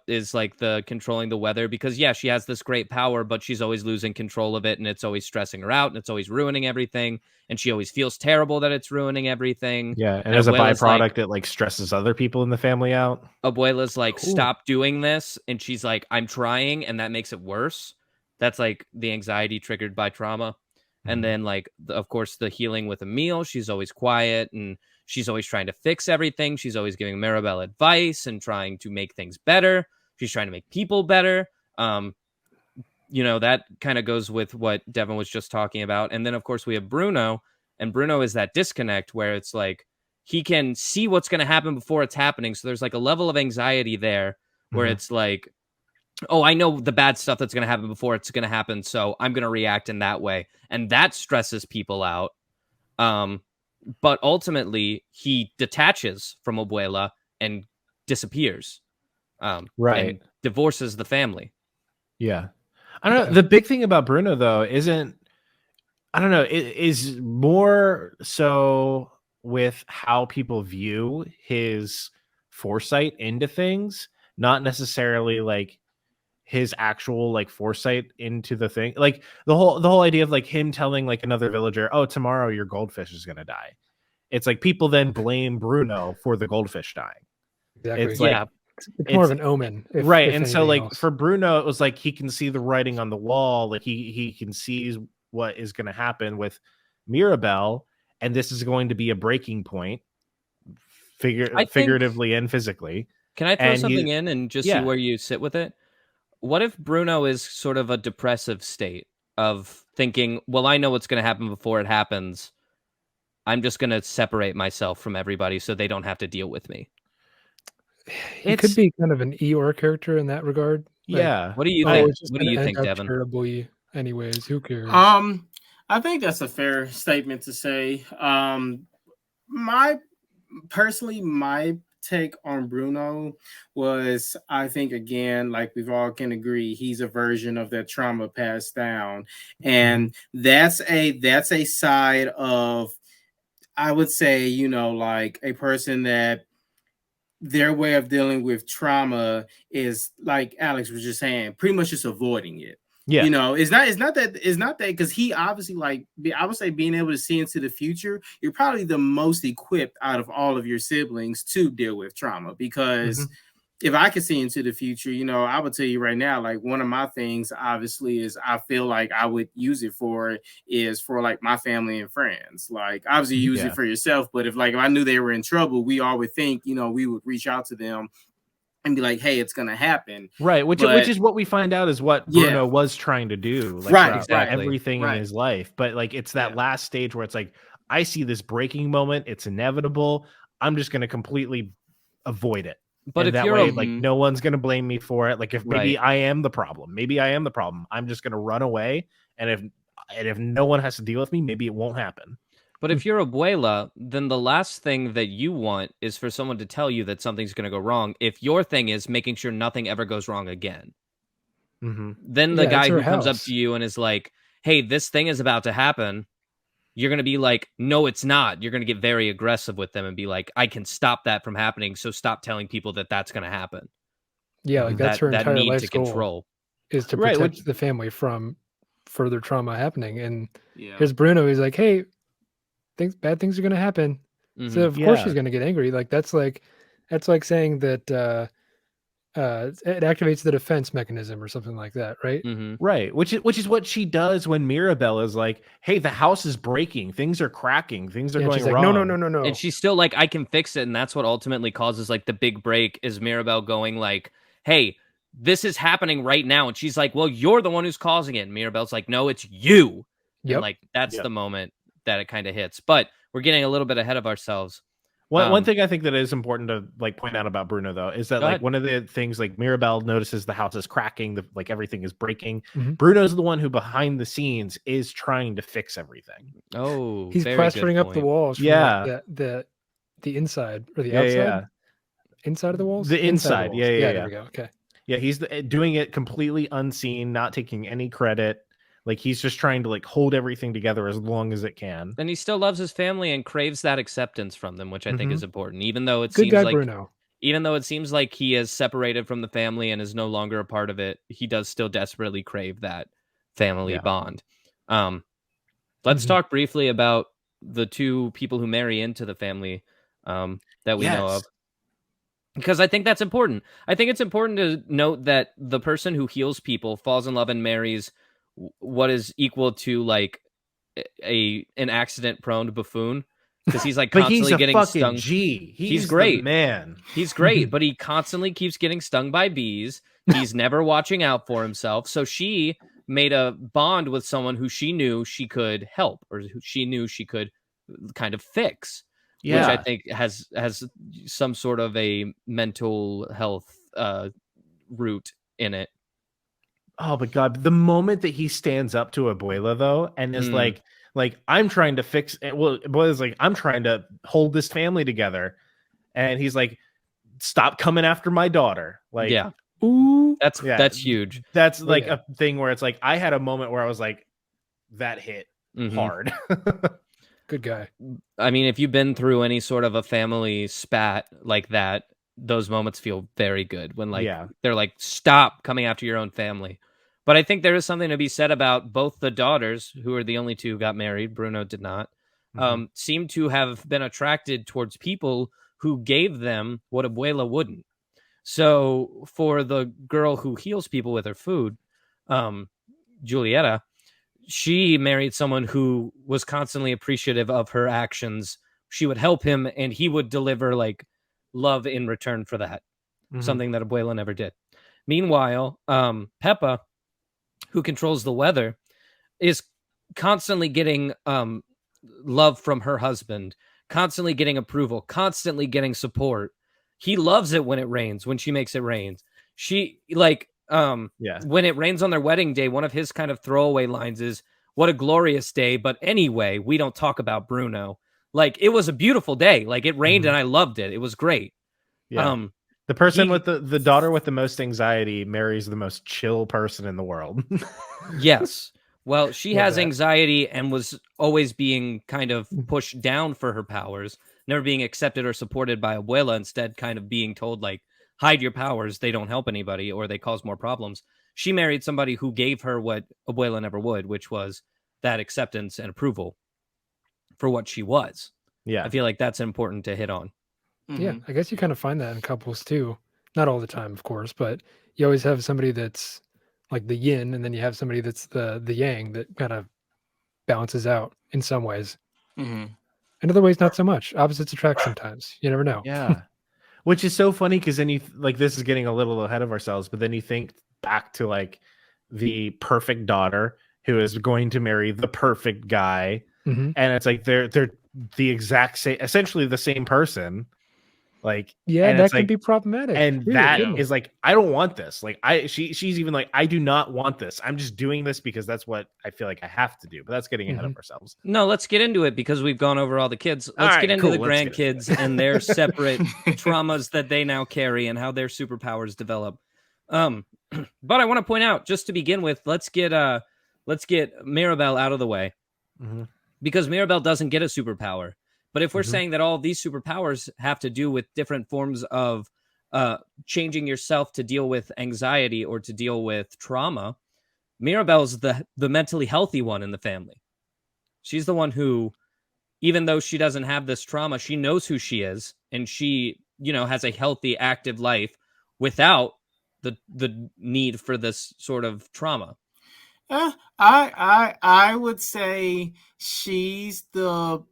is like the controlling the weather, because she has this great power, but she's always losing control of it, and it's always stressing her out, and it's always ruining everything, and she always feels terrible that it's ruining everything. Yeah, and as a byproduct, it like stresses other people in the family out. Abuela's like, Cool. stop doing this, and she's like, I'm trying, and that makes it worse. That's like the anxiety triggered by trauma. And then, like, of course, the healing with Emil. She's always quiet, and she's always trying to fix everything. She's always giving Mirabel advice and trying to make things better. She's trying to make people better. That kind of goes with what Devon was just talking about. And then, of course, we have Bruno, and Bruno is that disconnect where it's like he can see what's going to happen before it's happening. So there's like a level of anxiety there where it's like, oh, I know the bad stuff that's going to happen before it's going to happen, so I'm going to react in that way. And that stresses people out. But ultimately, he detaches from Abuela and disappears. Right. And divorces the family. Yeah. I don't know. The big thing about Bruno, though, isn't, I don't know, it is more so with how people view his foresight into things, not necessarily like his actual like foresight into the thing. Like the whole idea of like him telling like another villager, oh, tomorrow your goldfish is going to die. It's like people then blame Bruno for the goldfish dying. Exactly. It's like, it's more of an omen, right? if And so like else. for Bruno, it was like he can see the writing on the wall, like he can see what is going to happen with Mirabel, and this is going to be a breaking point, figuratively and physically. Can I throw something in and just see where you sit with it? What if Bruno is sort of a depressive state of thinking, well, I know what's going to happen before it happens. I'm just going to separate myself from everybody so they don't have to deal with me. It could be kind of an Eeyore character in that regard. Yeah. What do you think? What do you think, Devon? Terribly, anyways. Who cares? I think that's a fair statement to say. My take on Bruno was, I think, again, like we've all can agree, he's a version of that trauma passed down, and that's a side of, I would say, like a person that their way of dealing with trauma is, like Alex was just saying, pretty much just avoiding it. Yeah. It's not that because he obviously, like, I would say, being able to see into the future, you're probably the most equipped out of all of your siblings to deal with trauma, because if I could see into the future, I would tell you right now, like, one of my things obviously is I feel like I would use it for like my family and friends. Like, obviously use it for yourself, but if I knew they were in trouble, we all would think, we would reach out to them and be like, hey, it's gonna happen. Right. Which is what we find out is what Bruno was trying to do. Like, right. Exactly. Everything in his life. But like, it's that last stage where it's like, I see this breaking moment. It's inevitable. I'm just going to completely avoid it. But and if that you're way, like, no one's going to blame me for it. Like, if maybe I am the problem, I'm just going to run away. And if no one has to deal with me, maybe it won't happen. But if you're Abuela, then the last thing that you want is for someone to tell you that something's going to go wrong. If your thing is making sure nothing ever goes wrong again, then the guy who comes up to you and is like, hey, this thing is about to happen, you're going to be like, no, it's not. You're going to get very aggressive with them and be like, I can stop that from happening, so stop telling people that that's going to happen. Yeah, like that's her entire need life's to control. Is to protect the family from further trauma happening. And here's Bruno. He's like, hey, bad things are going to happen. So of course she's going to get angry. Like that's like saying that it activates the defense mechanism or something like that, right? Right. Which is what she does when Mirabel is like, hey, the house is breaking, things are cracking, things are going wrong. Like, no. And she's still like, I can fix it. And that's what ultimately causes like the big break, is Mirabel going like, hey, this is happening right now. And she's like, well, you're the one who's causing it. And Mirabel's like, no, it's you. And like, that's the moment that it kind of hits. But we're getting a little bit ahead of ourselves. One thing I think that is important to like point out about Bruno, though, is that like one of the things, like, Mirabel notices the house is cracking, like everything is breaking. Bruno's the one who behind the scenes is trying to fix everything. Oh, he's plastering up the walls. From the inside or the outside. Yeah. Inside of the walls. The inside. Yeah. There we go. Okay. Yeah, he's doing it completely unseen, not taking any credit. Like he's just trying to like hold everything together as long as it can. And he still loves his family and craves that acceptance from them, which I think is important. Even though it Good seems guy, like Bruno. even though it seems like he is separated from the family and is no longer a part of it, he does still desperately crave that family bond. Let's talk briefly about the two people who marry into the family that we know of. Because I think that's important. I think it's important to note that the person who heals people falls in love and marries what is equal to like an accident-prone buffoon. Because he's like But constantly he's a getting fucking stung. G. He's great, the man. He's great, but he constantly keeps getting stung by bees. He's never watching out for himself. So she made a bond with someone who she knew she could help, or who she knew she could kind of fix, which I think has some sort of a mental health root in it. Oh, but God, the moment that he stands up to Abuela, though, and is like, I'm trying to fix it. Well, Abuela's like, I'm trying to hold this family together. And he's like, stop coming after my daughter. Like, ooh, that's huge. That's like a thing where it's like, I had a moment where I was like, that hit hard. Good guy. I mean, if you've been through any sort of a family spat like that, those moments feel very good when they're like, stop coming after your own family. But I think there is something to be said about both the daughters, who are the only two who got married. Bruno did not. Seem to have been attracted towards people who gave them what Abuela wouldn't. So for the girl who heals people with her food, Julieta, she married someone who was constantly appreciative of her actions. She would help him and he would deliver like love in return for that. Something that Abuela never did. Meanwhile, Peppa, who controls the weather, is constantly getting love from her husband, constantly getting approval, constantly getting support. He loves it when it rains, when she makes it rain. She when it rains on their wedding day, one of his kind of throwaway lines is, "What a glorious day, but anyway, we don't talk about Bruno." Like, it was a beautiful day. Like, it rained and I loved it. It was great. The person with the daughter with the most anxiety marries the most chill person in the world. Yes. Well, she has anxiety and was always being kind of pushed down for her powers, never being accepted or supported by Abuela, instead kind of being told, like, hide your powers, they don't help anybody or they cause more problems. She married somebody who gave her what Abuela never would, which was that acceptance and approval for what she was. Yeah. I feel like that's important to hit on. Yeah, I guess you kind of find that in couples too. Not all the time, of course, but you always have somebody that's like the yin, and then you have somebody that's the yang that kind of balances out in some ways. In other ways, not so much. Opposites attract sometimes. You never know. Yeah. Which is so funny because then you like, this is getting a little ahead of ourselves, but then you think back to like the perfect daughter who is going to marry the perfect guy. And it's like they're the exact same, essentially the same person. Like, yeah, that can be problematic. And really, that is like, I don't want this. Like, she's even like, I do not want this. I'm just doing this because that's what I feel like I have to do. But that's getting ahead of ourselves. No, let's get into it because we've gone over all the kids. Let's get into the grandkids and their separate traumas that they now carry and how their superpowers develop. But I want to point out, just to begin with, let's get Mirabel out of the way, because Mirabel doesn't get a superpower. But if we're saying that all of these superpowers have to do with different forms of changing yourself to deal with anxiety or to deal with trauma, Mirabel's the mentally healthy one in the family. She's the one who, even though she doesn't have this trauma, she knows who she is, and she, has a healthy, active life without the need for this sort of trauma. I would say she's the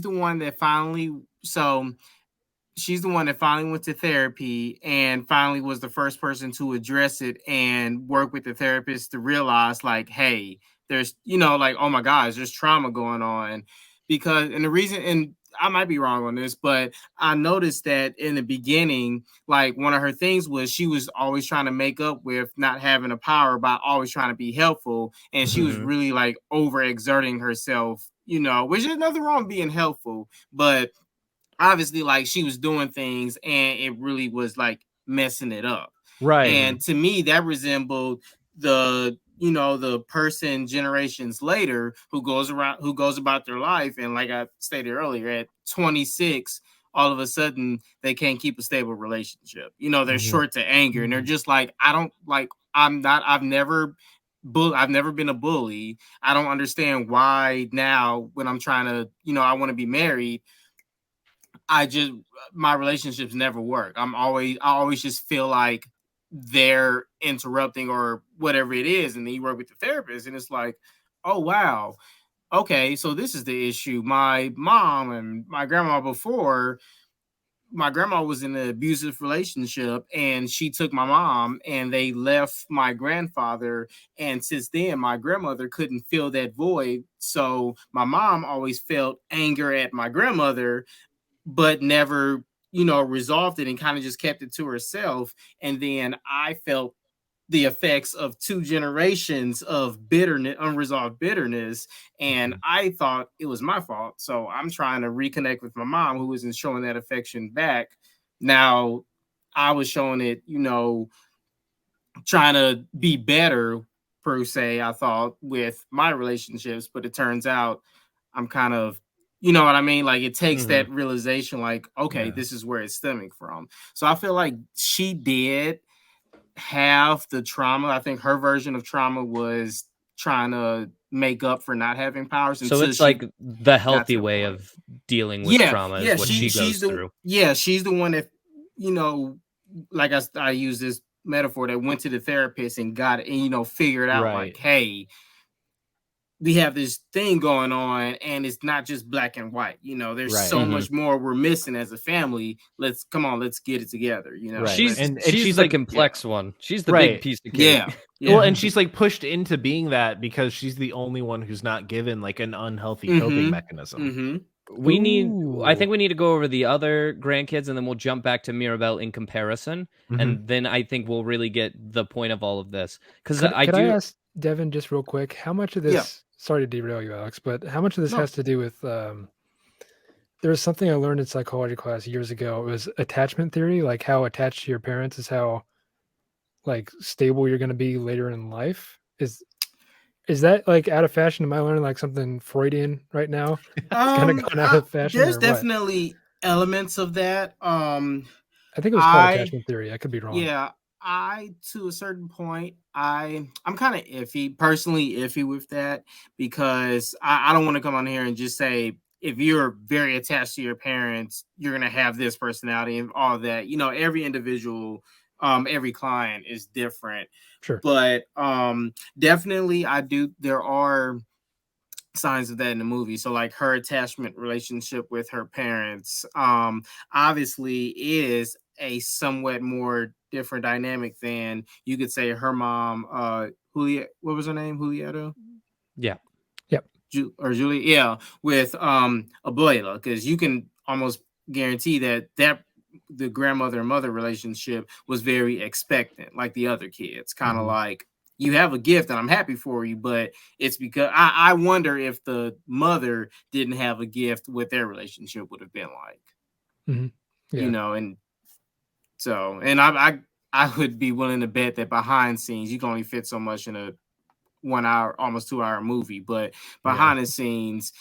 one that finally went to therapy and finally was the first person to address it and work with the therapist to realize, like, hey, there's, like, oh my gosh, there's trauma going on. Because, and the reason, and I might be wrong on this, but I noticed that in the beginning, like, one of her things was she was always trying to make up with not having a power by always trying to be helpful. And she was really like overexerting herself, which is nothing wrong with being helpful, but obviously, like, she was doing things and it really was like messing it up. Right. And to me, that resembled the the person generations later who goes about their life, and like I stated earlier, at 26, all of a sudden they can't keep a stable relationship. They're short to anger, and they're just like, I've never been a bully. I don't understand why now when I'm trying to, I want to be married, my relationships never work. I always just feel like they're interrupting or whatever it is. And then you work with the therapist and it's like, oh, wow. Okay. So this is the issue. My mom and my grandma before, my grandma was in an abusive relationship and she took my mom and they left my grandfather. And since then, my grandmother couldn't fill that void. So my mom always felt anger at my grandmother, but never, resolved it and kind of just kept it to herself. And then I felt the effects of 2 generations of bitterness, unresolved bitterness. And I thought it was my fault. So I'm trying to reconnect with my mom who isn't showing that affection back. Now I was showing it, trying to be better per se, I thought, with my relationships, but it turns out I'm kind of, you know what I mean? Like it takes that realization, like, okay, this is where it's stemming from. So I feel like she did have the trauma. I think her version of trauma was trying to make up for not having powers. So it's like the healthy way of dealing with trauma is what she goes through. Yeah, she's the one that, like I use this metaphor, that went to the therapist and got it and, figured out like, hey, we have this thing going on and it's not just black and white. There's so much more we're missing as a family. Let's get it together. She's the complex one. She's the big piece of cake. Yeah. Well, and she's like pushed into being that because she's the only one who's not given like an unhealthy coping mechanism. I think we need to go over the other grandkids and then we'll jump back to Mirabel in comparison. And then I think we'll really get the point of all of this. Because I ask Devon just real quick, how much of this, sorry to derail you, Alex, but how much of this has to do with, there was something I learned in psychology class years ago. It was attachment theory, like how attached to your parents is how like stable you're going to be later in life. Is that like out of fashion? Am I learning like something Freudian right now? It's kind of gone out of fashion. There's definitely elements of that. I think it was called attachment theory. I could be wrong. Yeah, to a certain point, I'm kind of personally iffy with that, because I don't want to come on here and just say, if you're very attached to your parents, you're going to have this personality and all that. Every individual, every client is different. Sure. But definitely there are signs of that in the movie. So like her attachment relationship with her parents obviously is a somewhat more different dynamic than you could say her mom, what was her name? Julieta? Yeah. Yep. Julie, yeah, with Abuela, because you can almost guarantee that the grandmother and mother relationship was very expectant, like the other kids, kind of like, you have a gift and I'm happy for you, but it's because I wonder if the mother didn't have a gift, what their relationship would have been like. And so, and I would be willing to bet that behind scenes, you can only fit so much in a 1 hour, almost 2 hour movie, but behind the scenes,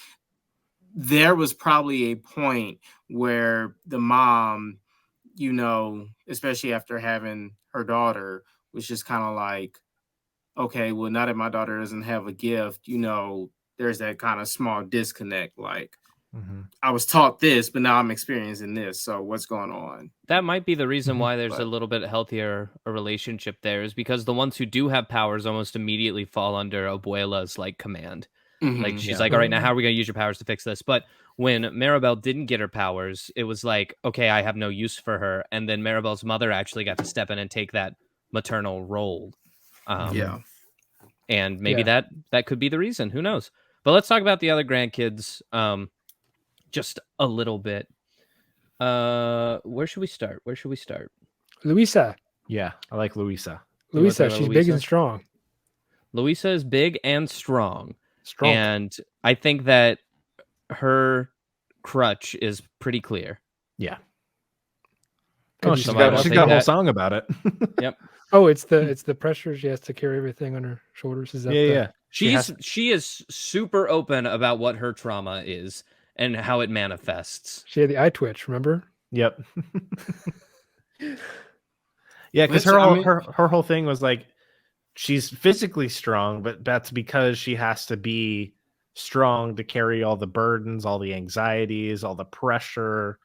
there was probably a point where the mom, especially after having her daughter, was just kind of like, okay, well, now that my daughter doesn't have a gift, there's that kind of small disconnect. Like, I was taught this, but now I'm experiencing this. So what's going on? That might be the reason why there's a little bit healthier a relationship there, is because the ones who do have powers almost immediately fall under Abuela's like command. Like she's like, all right, now how are we going to use your powers to fix this? But when Maribel didn't get her powers, it was like, okay, I have no use for her. And then Maribel's mother actually got to step in and take that maternal role. And maybe that could be the reason. Who knows? But let's talk about the other grandkids just a little bit. Where should we start? Luisa. Yeah, I like Luisa. Luisa, she's big and strong. Luisa is big and strong. And I think that her crutch is pretty clear. Yeah. Oh, she's got a whole song about it. Yep. Oh, it's the pressure. She has to carry everything on her shoulders. Is that Yeah. She is super open about what her trauma is and how it manifests. She had the eye twitch, remember? Yep. Yeah, because her whole thing was like she's physically strong, but that's because she has to be strong to carry all the burdens, all the anxieties, all the pressure.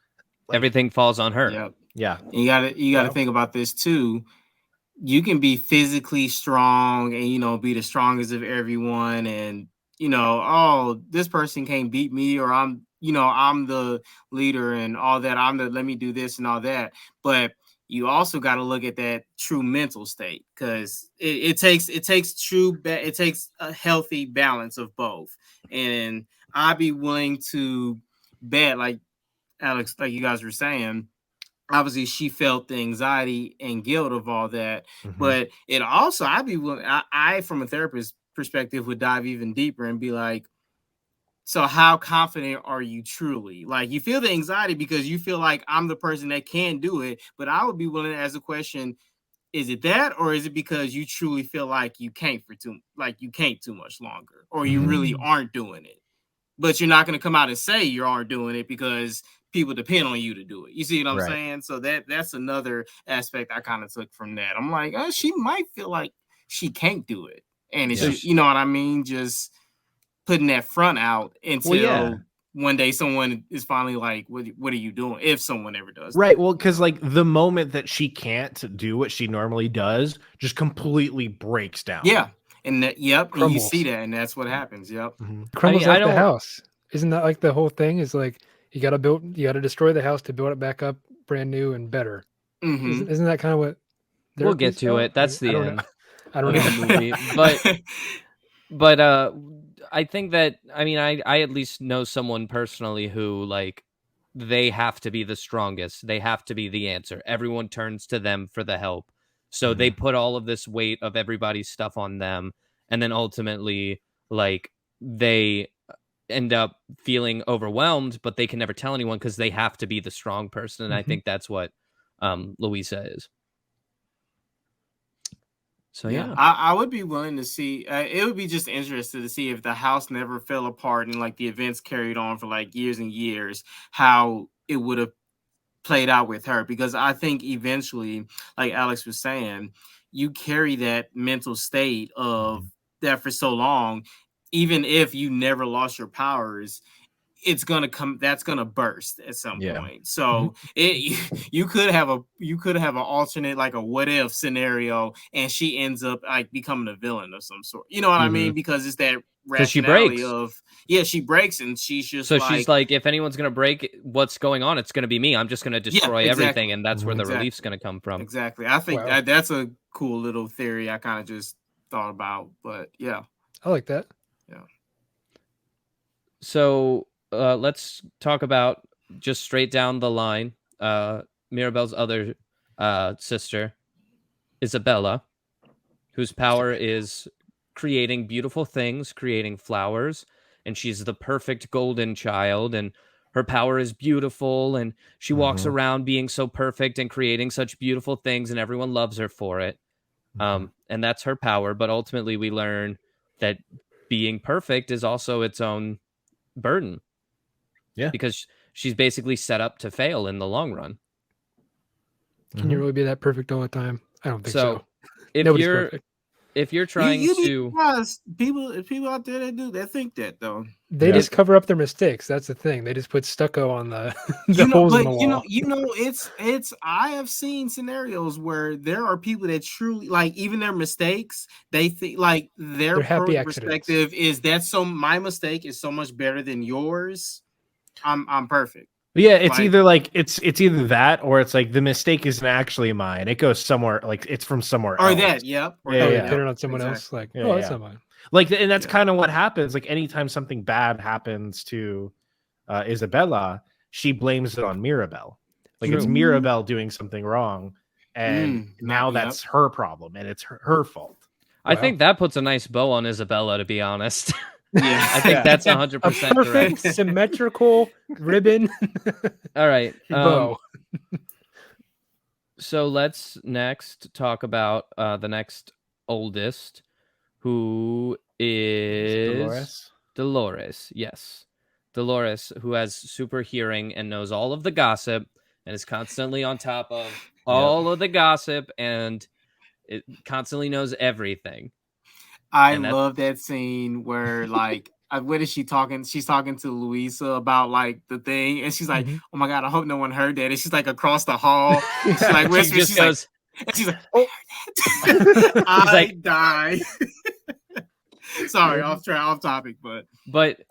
Like, everything falls on her. Yep. Yeah. And you gotta think about this too. You can be physically strong and be the strongest of everyone, and oh, this person can't beat me, or I'm the leader and all that. Let me do this and all that. But you also got to look at that true mental state, because it takes a healthy balance of both. And I'd be willing to bet, like Alex, like you guys were saying, obviously she felt the anxiety and guilt of all that, but it also, I'd be willing, I from a therapist perspective would dive even deeper and be like, so how confident are you truly? Like, you feel the anxiety because you feel like I'm the person that can do it, but I would be willing to ask the question, is it that, or is it because you truly feel like you can't too much longer, or you really aren't doing it, but you're not going to come out and say you aren't doing it because people depend on you to do it. You see what I'm saying? So that's another aspect I kind of took from that. I'm like, oh, she might feel like she can't do it, and it's you know what I mean, just putting that front out until one day someone is finally like, what are you doing? If someone ever does. Right. Well, because like the moment that she can't do what she normally does just completely breaks down. Yeah. And that, and you see that, and that's what happens. Yep. Crumbles like the house. Isn't that like the whole thing is like, you got to destroy the house to build it back up brand new and better. Isn't that kind of what we'll get to it? That's the end. I don't know the movie, but I think that, I mean, I at least know someone personally who, like, they have to be the strongest. They have to be the answer. Everyone turns to them for the help. So they put all of this weight of everybody's stuff on them. And then ultimately, like, they end up feeling overwhelmed, but they can never tell anyone because they have to be the strong person. And I think that's what Louisa is. So yeah, I would be willing to see. It would be just interesting to see if the house never fell apart and like the events carried on for like years and years, how it would have played out with her. Because I think eventually, like Alex was saying, you carry that mental state of that for so long, even if you never lost your powers. It's gonna come. That's gonna burst at some point. So you could have an alternate, like a what if scenario, and she ends up like becoming a villain of some sort. You know what I mean? Because it's that rationality of she breaks, and she's just she's like, if anyone's gonna break what's going on, it's gonna be me. I'm just gonna destroy everything, and that's where the relief's gonna come from. Exactly. I think that's a cool little theory I kind of just thought about. But yeah, I like that. Yeah. So. Let's talk about just straight down the line. Mirabel's other sister, Isabella, whose power is creating beautiful things, creating flowers, and she's the perfect golden child, and her power is beautiful, and she walks around being so perfect and creating such beautiful things, and everyone loves her for it. And that's her power, but ultimately we learn that being perfect is also its own burden. Yeah, because she's basically set up to fail in the long run. Can you really be that perfect all the time? I don't think so. If Nobody's you're perfect. If you're trying to, people out there that think that though, they just cover up their mistakes. That's the thing. They just put stucco on the holes in the wall. It's. I have seen scenarios where there are people that truly, like, even their mistakes, they think like their happy perspective is that my mistake is so much better than yours. I'm perfect. Yeah, it's either like it's either that, or it's like the mistake isn't actually mine. It goes somewhere, like it's from somewhere else. Or that, yep. Put it on someone else. Like, that's not mine. Like, and that's kind of what happens. Like, anytime something bad happens to Isabella, she blames it on Mirabel. Like, it's Mirabel doing something wrong, and now that's her problem, and it's her fault. I think that puts a nice bow on Isabella, to be honest. Yeah, I think that's 100% perfect, correct. Symmetrical ribbon. All right. Bow. So let's next talk about the next oldest, who is Dolores. Yes. Dolores, who has super hearing and knows all of the gossip and is constantly on top of all of the gossip and it constantly knows everything. I love that scene where like what is she talking? She's talking to Louisa about like the thing, and she's like, "Oh my god, I hope no one heard that." And she's like across the hall, and she's like, she just goes, and she's like, "Oh, I die." Sorry, off topic, but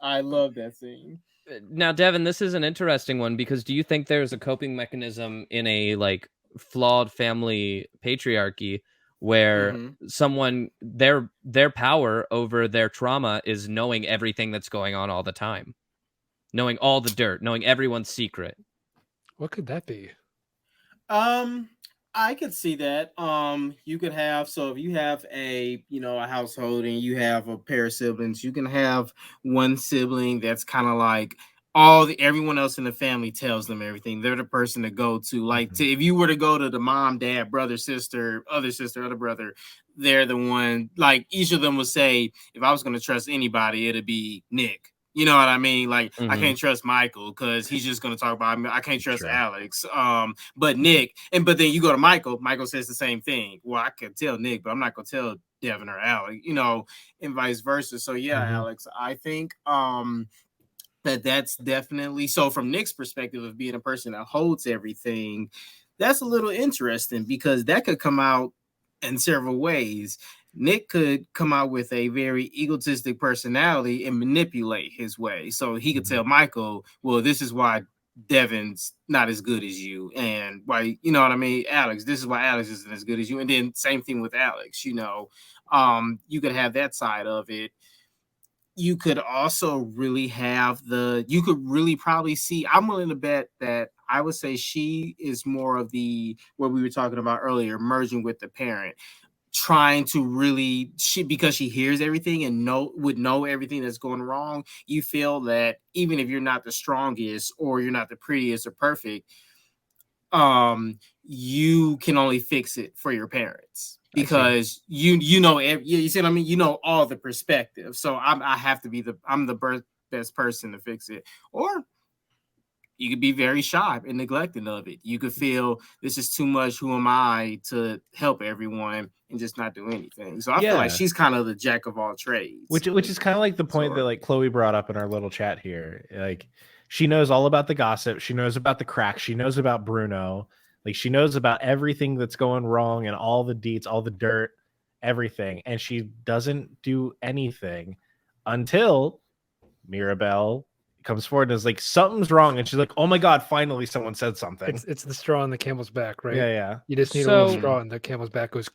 I love that scene. Now, Devon, this is an interesting one because do you think there's a coping mechanism in a like flawed family patriarchy where someone their power over their trauma is knowing everything that's going on all the time, knowing all the dirt, knowing everyone's secret? What could that be? I could see that. You could have, so if you have a household and you have a pair of siblings, you can have one sibling that's kind of like everyone else in the family tells them everything. They're the person to go to. Like if you were to go to the mom, dad, brother, sister, other brother, they're the one, like each of them would say, if I was going to trust anybody, it'd be Nick. You know what I mean? Like I can't trust Michael because he's just going to talk about me. I can't trust Alex. But Nick, but then you go to Michael. Michael says the same thing. Well, I could tell Nick, but I'm not going to tell Devon or Alex. And vice versa. So yeah, Alex, I think that's definitely so. From Nick's perspective of being a person that holds everything, that's a little interesting because that could come out in several ways. Nick could come out with a very egotistic personality and manipulate his way. So he could tell Michael, well, this is why Devon's not as good as you. And why, you know what I mean? Alex, this is why Alex isn't as good as you. And then same thing with Alex, you could have that side of it. You could also really have you could really probably see, I'm willing to bet that I would say she is more of what we were talking about earlier, merging with the parent. Trying to really because she hears everything and would know everything that's going wrong. You feel that even if you're not the strongest or you're not the prettiest or perfect, you can only fix it for your parents because you see what I mean. You know all the perspective, so I have to be I'm the best person to fix it. Or you could be very shy and neglecting of it. You could feel this is too much. Who am I to help everyone and just not do anything? So I feel like she's kind of the jack of all trades. Which is kind of like the point that like Chloe brought up in our little chat here. Like she knows all about the gossip. She knows about the cracks. She knows about Bruno. Like she knows about everything that's going wrong and all the deets, all the dirt, everything. And she doesn't do anything until Mirabelle comes forward and is like, something's wrong, and she's like, oh my god, finally someone said something. It's the straw on the camel's back, right? Yeah. You just need a little straw and the camel's back goes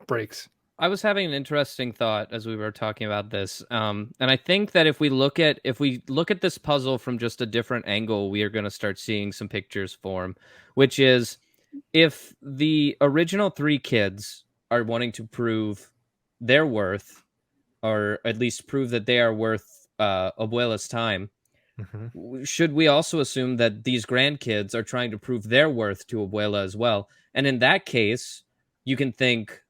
breaks. I was having an interesting thought as we were talking about this, and I think that if we look at this puzzle from just a different angle, we are going to start seeing some pictures form, which is if the original three kids are wanting to prove their worth, or at least prove that they are worth Abuela's time. Should we also assume that these grandkids are trying to prove their worth to Abuela as well? And in that case, you can think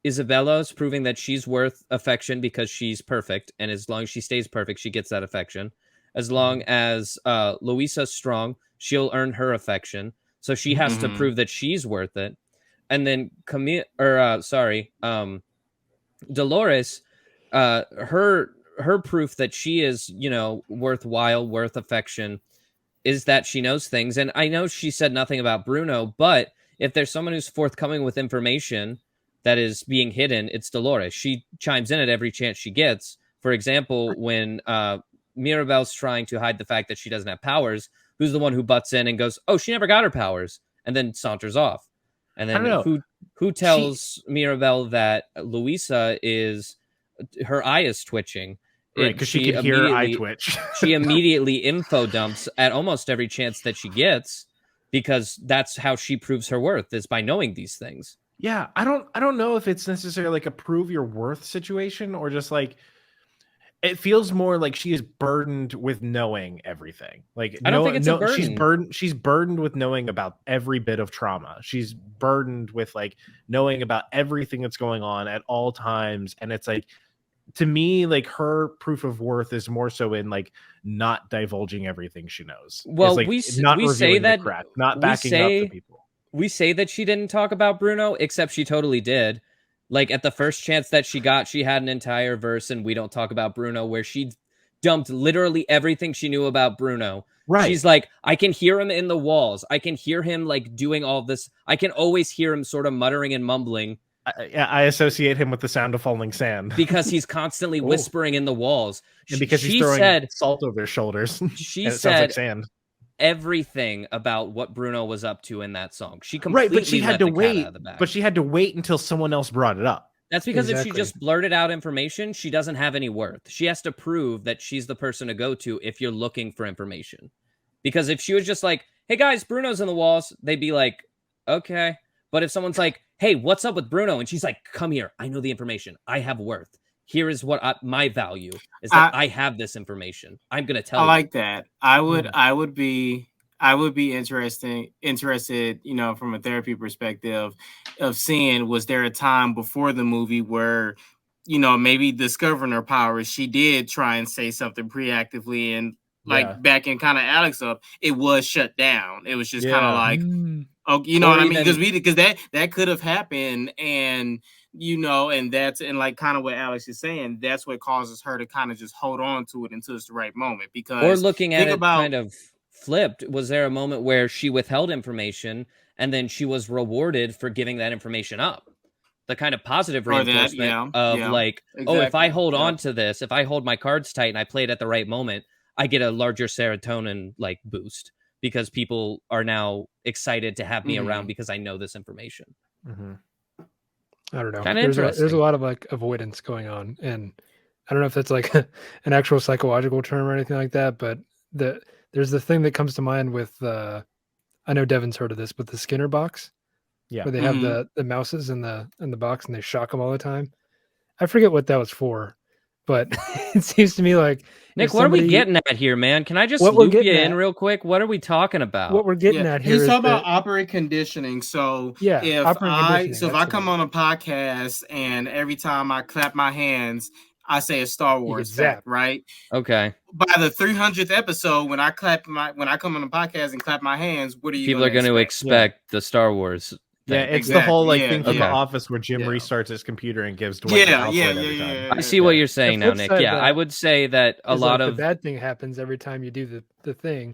Isabella's proving that she's worth affection because she's perfect. And as long as she stays perfect, she gets that affection. As long as Luisa's strong, she'll earn her affection. So she has to prove that she's worth it. And then Dolores, her proof that she is, worthwhile, worth affection, is that she knows things. And I know she said nothing about Bruno, but if there's someone who's forthcoming with information that is being hidden, it's Dolores. She chimes in at every chance she gets. For example, when Mirabelle's trying to hide the fact that she doesn't have powers, who's the one who butts in and goes, oh, she never got her powers, and then saunters off. And then who tells Mirabelle that Luisa her eye is twitching? Right, because she could hear her eye twitch. She immediately info dumps at almost every chance that she gets, because that's how she proves her worth, is by knowing these things. Yeah, I don't know if it's necessarily like a prove your worth situation, or just like it feels more like she is burdened with knowing everything. Like I don't think it's a burden. she's burdened with knowing about every bit of trauma. She's burdened with like knowing about everything that's going on at all times. And it's like, to me, like her proof of worth is more so in like not divulging everything she knows. Well, like we not say revealing that the crack, not backing up the people. We say that she didn't talk about Bruno, except she totally did. Like at the first chance that she got, she had an entire verse and We Don't Talk About Bruno where she dumped literally everything she knew about Bruno. Right. She's like, I can hear him in the walls. I can hear him like doing all this. I can always hear him sort of muttering and mumbling. I associate him with the sound of falling sand because he's constantly whispering in the walls. And because he's throwing salt over his shoulders. She said sounds like sand. Everything about what Bruno was up to in that song. She completely but she had to wait. But she had to wait until someone else brought it up. That's because if she just blurted out information, she doesn't have any worth. She has to prove that she's the person to go to if you're looking for information. Because if she was just like, hey guys, Bruno's in the walls, they'd be like, okay. But if someone's like, hey, what's up with Bruno? And she's like, come here. I know the information. I have worth. Here is what my value is that I have this information. I'm going to tell you. I like that. I would be interested, you know, from a therapy perspective of seeing, was there a time before the movie where, you know, maybe discovering her powers, she did try and say something preactively and backing kind of Alex up, it was shut down. It was just kind of like, oh, you know what I mean? Because that could have happened, and you know, and like kind of what Alex is saying, that's what causes her to kind of just hold on to it until it's the right moment. Because or looking at it kind of flipped, was there a moment where she withheld information and then she was rewarded for giving that information up? The kind of positive reinforcement like, exactly. Oh, if I hold on to this, if I hold my cards tight and I play it at the right moment, I get a larger serotonin like boost because people are now excited to have me around because I know this information. I don't know. There's a lot of like avoidance going on, and I don't know if that's like an actual psychological term or anything like that, but there's the thing that comes to mind with I know Devon's heard of this, but the Skinner box, where they have the mouses in the box and they shock them all the time. I forget what that was for, but it seems to me like Nick, what are we getting at here, man? Can I just loop you in real quick? What are we talking about? What we're getting at here is talking about operant conditioning. So if I come on a podcast and every time I clap my hands, I say a Star Wars fact, right? Okay. By the 300th episode, when I come on the podcast and clap my hands, what are you? People are going to expect the Star Wars. Yeah, it's the whole thing from The Office where Jim restarts his computer and gives Dwight every time. I see what you're saying now, Nick. Yeah, I would say that a lot of the bad thing happens every time you do the thing,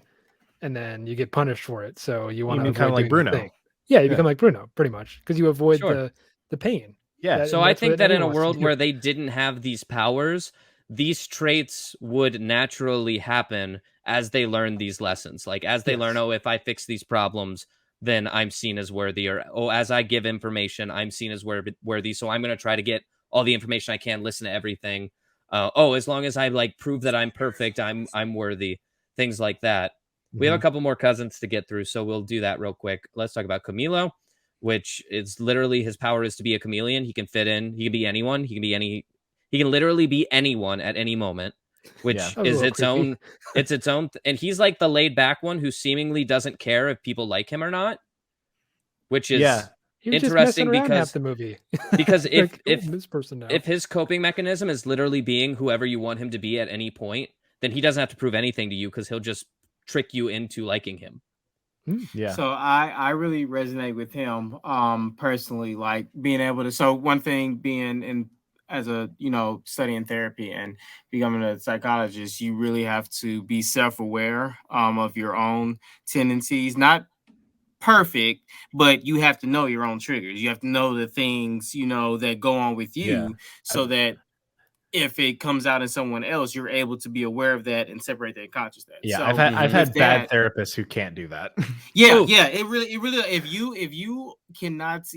and then you get punished for it. So you want to become like Bruno. Yeah, you become like Bruno, pretty much, because you avoid the pain. Yeah. So I think that in a world where they didn't have these powers, these traits would naturally happen as they learn these lessons. Like as they learn, if I fix these problems, then I'm seen as worthy, or as I give information, I'm seen as worthy. So I'm going to try to get all the information I can, listen to everything. As long as I like prove that I'm perfect, I'm worthy. Things like that. We have a couple more cousins to get through, so we'll do that real quick. Let's talk about Camilo, which is literally his power is to be a chameleon. He can fit in. He can be anyone. He can literally be anyone at any moment, which is its own. It's its own. And he's like the laid back one who seemingly doesn't care if people like him or not, which is interesting because the movie. Because if this person now. If his coping mechanism is literally being whoever you want him to be at any point, then he doesn't have to prove anything to you because he'll just trick you into liking him. Yeah. So I really resonate with him personally, like being able to. So one thing being in as a studying therapy and becoming a psychologist, you really have to be self-aware of your own tendencies. Not perfect, but you have to know your own triggers. You have to know the things that go on with you, so that if it comes out in someone else, you're able to be aware of that and separate that conscious that. Yeah, so I've had bad therapists who can't do that. Yeah. It really. If you cannot,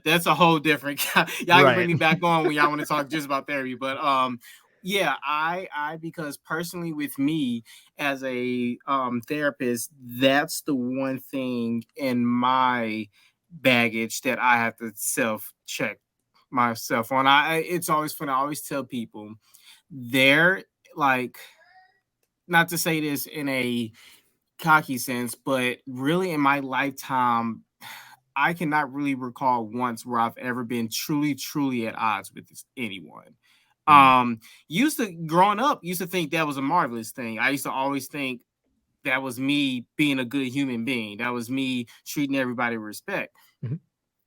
that's a whole different. Y'all can bring me back on when y'all want to talk just about therapy, but I because personally with me as a therapist, that's the one thing in my baggage that I have to self-check myself on. It's always fun. I always tell people they're like, not to say this in a cocky sense, but really in my lifetime, I cannot really recall once where I've ever been truly at odds with anyone. Used to growing up, used to think that was a marvelous thing. I used to always think that was me being a good human being. That was me treating everybody with respect. Mhm.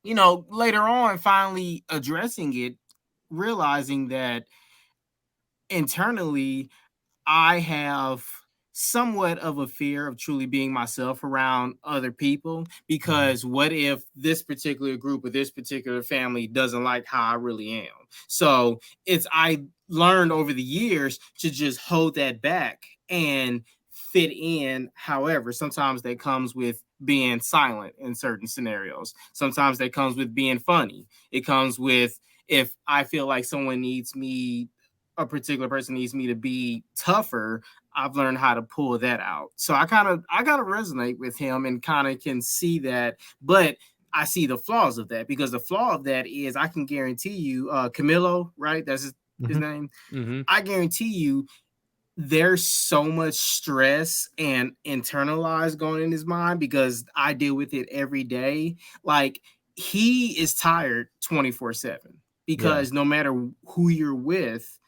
You know, later on, finally addressing it, realizing that internally, I have somewhat of a fear of truly being myself around other people, because what if this particular group or this particular family doesn't like how I really am? So I learned over the years to just hold that back and fit in. However, sometimes that comes with being silent in certain scenarios. Sometimes that comes with being funny. It comes with, if I feel like someone needs me, a particular person needs me to be tougher, I've learned how to pull that out. So I gotta resonate with him and kind of can see that, but I see the flaws of that, because the flaw of that is, I can guarantee you, Camilo, right? That's his name. Mm-hmm. I guarantee you, there's so much stress and internalized going in his mind, because I deal with it every day. Like, he is tired 24/7, because no matter who you're with,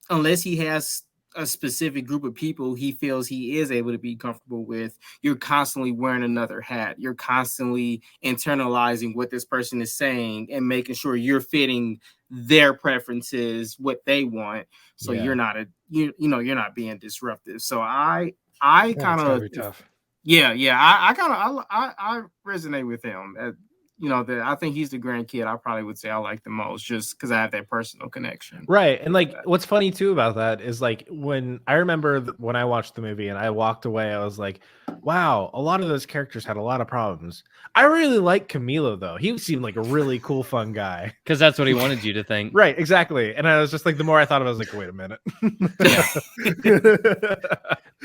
unless he has a specific group of people he feels he is able to be comfortable with, you're constantly wearing another hat. You're constantly internalizing what this person is saying and making sure you're fitting their preferences, what they want. So you're not you're not being disruptive. So I kind of, tough. I resonate with him. That I think he's the grandkid I probably would say I like the most, just because I have that personal connection. Right. And like, what's funny too about that is, like, when I remember when I watched the movie and I walked away, I was like, wow, a lot of those characters had a lot of problems. I really like Camilo though. He seemed like a really cool, fun guy. Because that's what he wanted you to think. Right, exactly. And I was just like, the more I thought of it, I was like, wait a minute.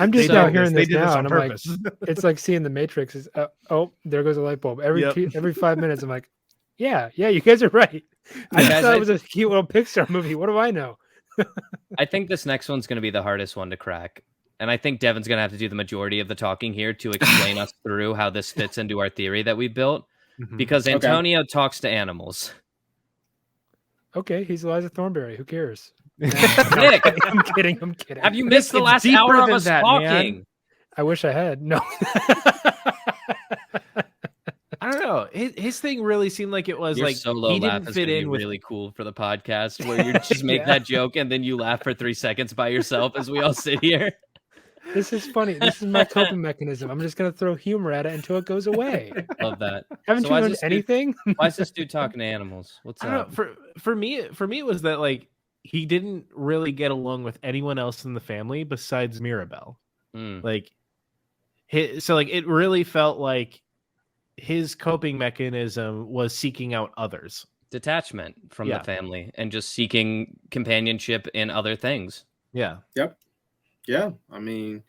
I'm just now hearing this now, on and I'm purpose. like, it's like seeing the Matrix. Is oh, there goes a light bulb. Every 5 minutes, I'm like, yeah, you guys are right. I just thought it was a cute little Pixar movie. What do I know? I think this next one's going to be the hardest one to crack. And I think Devon's going to have to do the majority of the talking here to explain us through how this fits into our theory that we built. Because Antonio talks to animals. Okay, he's Eliza Thornberry. Who cares? Nick, I'm kidding. have you missed the last hour of us talking? Man. I wish I had. No. I don't know. His thing really seemed like it was Your like solo he laugh didn't is fit gonna in be with. really cool for the podcast, where you just make that joke and then you laugh for 3 seconds by yourself as we all sit here. This is funny. This is my coping mechanism. I'm just gonna throw humor at it until it goes away. Love that. Haven't So you why is learned this dude- anything? Why is this dude talking to animals? What's I don't up? know. For me, it was that, like, he didn't really get along with anyone else in the family besides Mirabelle. Like, so like it really felt like his coping mechanism was seeking out others. Detachment from the family and just seeking companionship in other things. Yeah. Yep. Yeah. I mean,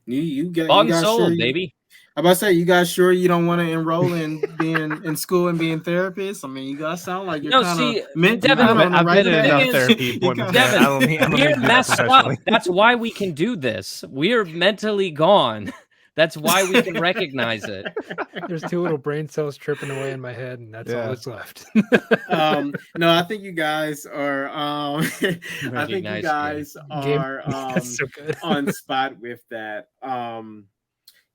you got Bought you and guys sold, sure baby. I'm about to say, you guys sure you don't want to enroll in being in school and being therapists? I mean, you guys sound like you're kind of meant. Devin, I've been in enough therapy appointments. Devin, I don't need we're to do that messed up. professionally. That's why we can do this. We're mentally gone. That's why we can recognize it. There's 2 little brain cells tripping away in my head, and that's all that's left. No, I think you guys are. I think you guys are so good. on spot with that.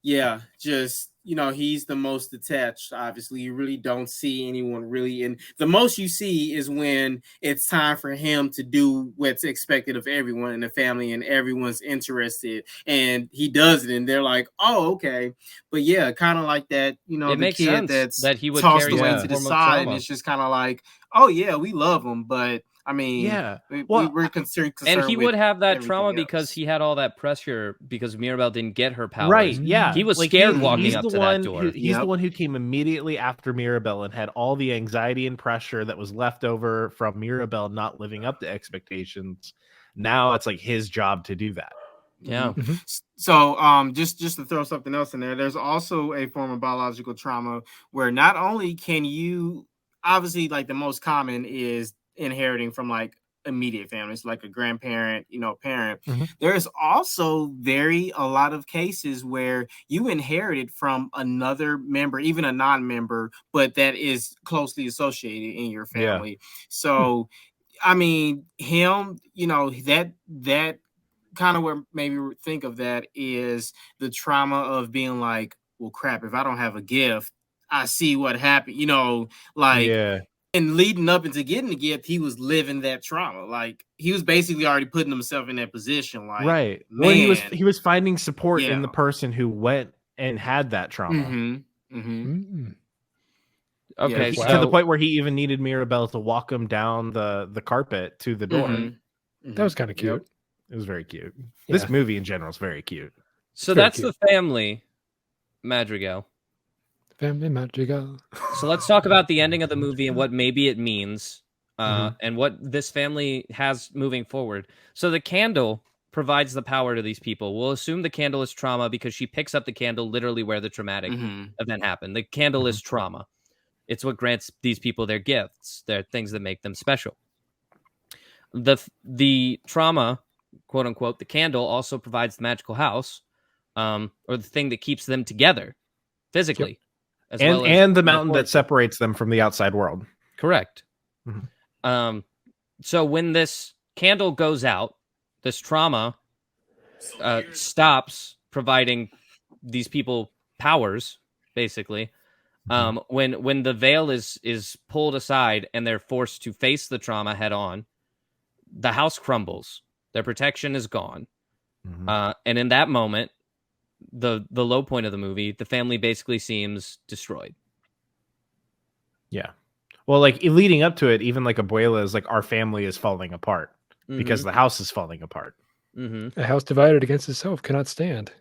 Yeah, just he's the most detached. Obviously, you really don't see anyone really in. The most you see is when it's time for him to do what's expected of everyone in the family, and everyone's interested, and he does it, and they're like, "Oh, okay." But yeah, kind of like that. It the makes kid sense that's that he would tossed carry away some to the form of side, and trauma. it's just kind of like, "Oh yeah, we love him," but I mean, we're concerned and he would have that everything trauma else. because he had all that pressure because Mirabelle didn't get her powers. Right, yeah. He was Like, scared walking he's up the to one that door. He's the one who came immediately after Mirabelle and had all the anxiety and pressure that was left over from Mirabelle not living up to expectations. Now it's like his job to do that. Yeah. So just to throw something else in there, there's also a form of biological trauma where not only can you, obviously, like, the most common is inheriting from like immediate families, like a grandparent, parent. Mhm. There's also a lot of cases where you inherited from another member, even a non-member, but that is closely associated in your Yeah. family. So, I mean, him, that kind of where maybe we think of that is the trauma of being like, well, crap, if I don't have a gift, I see what happened, like, Yeah. and leading up into getting the gift, he was living that trauma. Like, he was basically already putting himself in that position. Like, Right. man, Well, he was finding support in Yeah. the person who went and had that trauma. Mm-hmm. Mm-hmm. Mm. Okay, Yeah, To the so point where he even needed Mirabelle to walk him down the carpet to the door. Mm-hmm. That was kind of cute. Yep. It was very cute. Yeah. This movie in general is very cute. so very that's cute. the family Madrigal. Family Madrigal. So let's talk about the ending of the movie and what maybe it means, Mhm. and what this family has moving forward. So the candle provides the power to these people. We'll assume the candle is trauma because she picks up the candle literally where the traumatic Mm-hmm. event happened. The candle is trauma. It's what grants these people their gifts. They're things that make them special. The trauma, quote unquote, the candle also provides the magical house, or the thing that keeps them together physically, as well as And the mountain that metaphorically. separates them from the outside world. Correct. Mhm. So when this candle goes out, this trauma stops providing these people powers, basically. When the veil is pulled aside and they're forced to face the trauma head on, the house crumbles. Their protection is gone. And in that moment, the low point of the movie, the family basically seems destroyed. Yeah. Well, like leading up to it, even like Abuela is like, our family is falling apart because the house is falling apart. Mm-hmm. A house divided against itself cannot stand.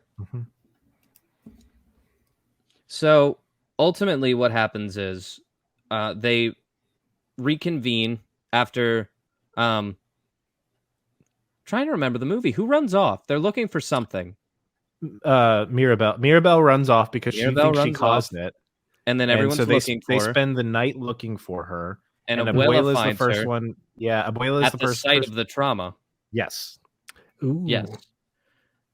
So ultimately, what happens is they reconvene after trying to remember the movie. Who runs off? They're looking for something. Mirabelle runs off because Mirabelle she thinks she runs caused off, it. And then And everyone's so looking they for her. spend the night looking for her. And And Abuela Abuela's the finds first her one. Yeah, Abuela's at the the first. site of the trauma. Yes. Ooh. Yes.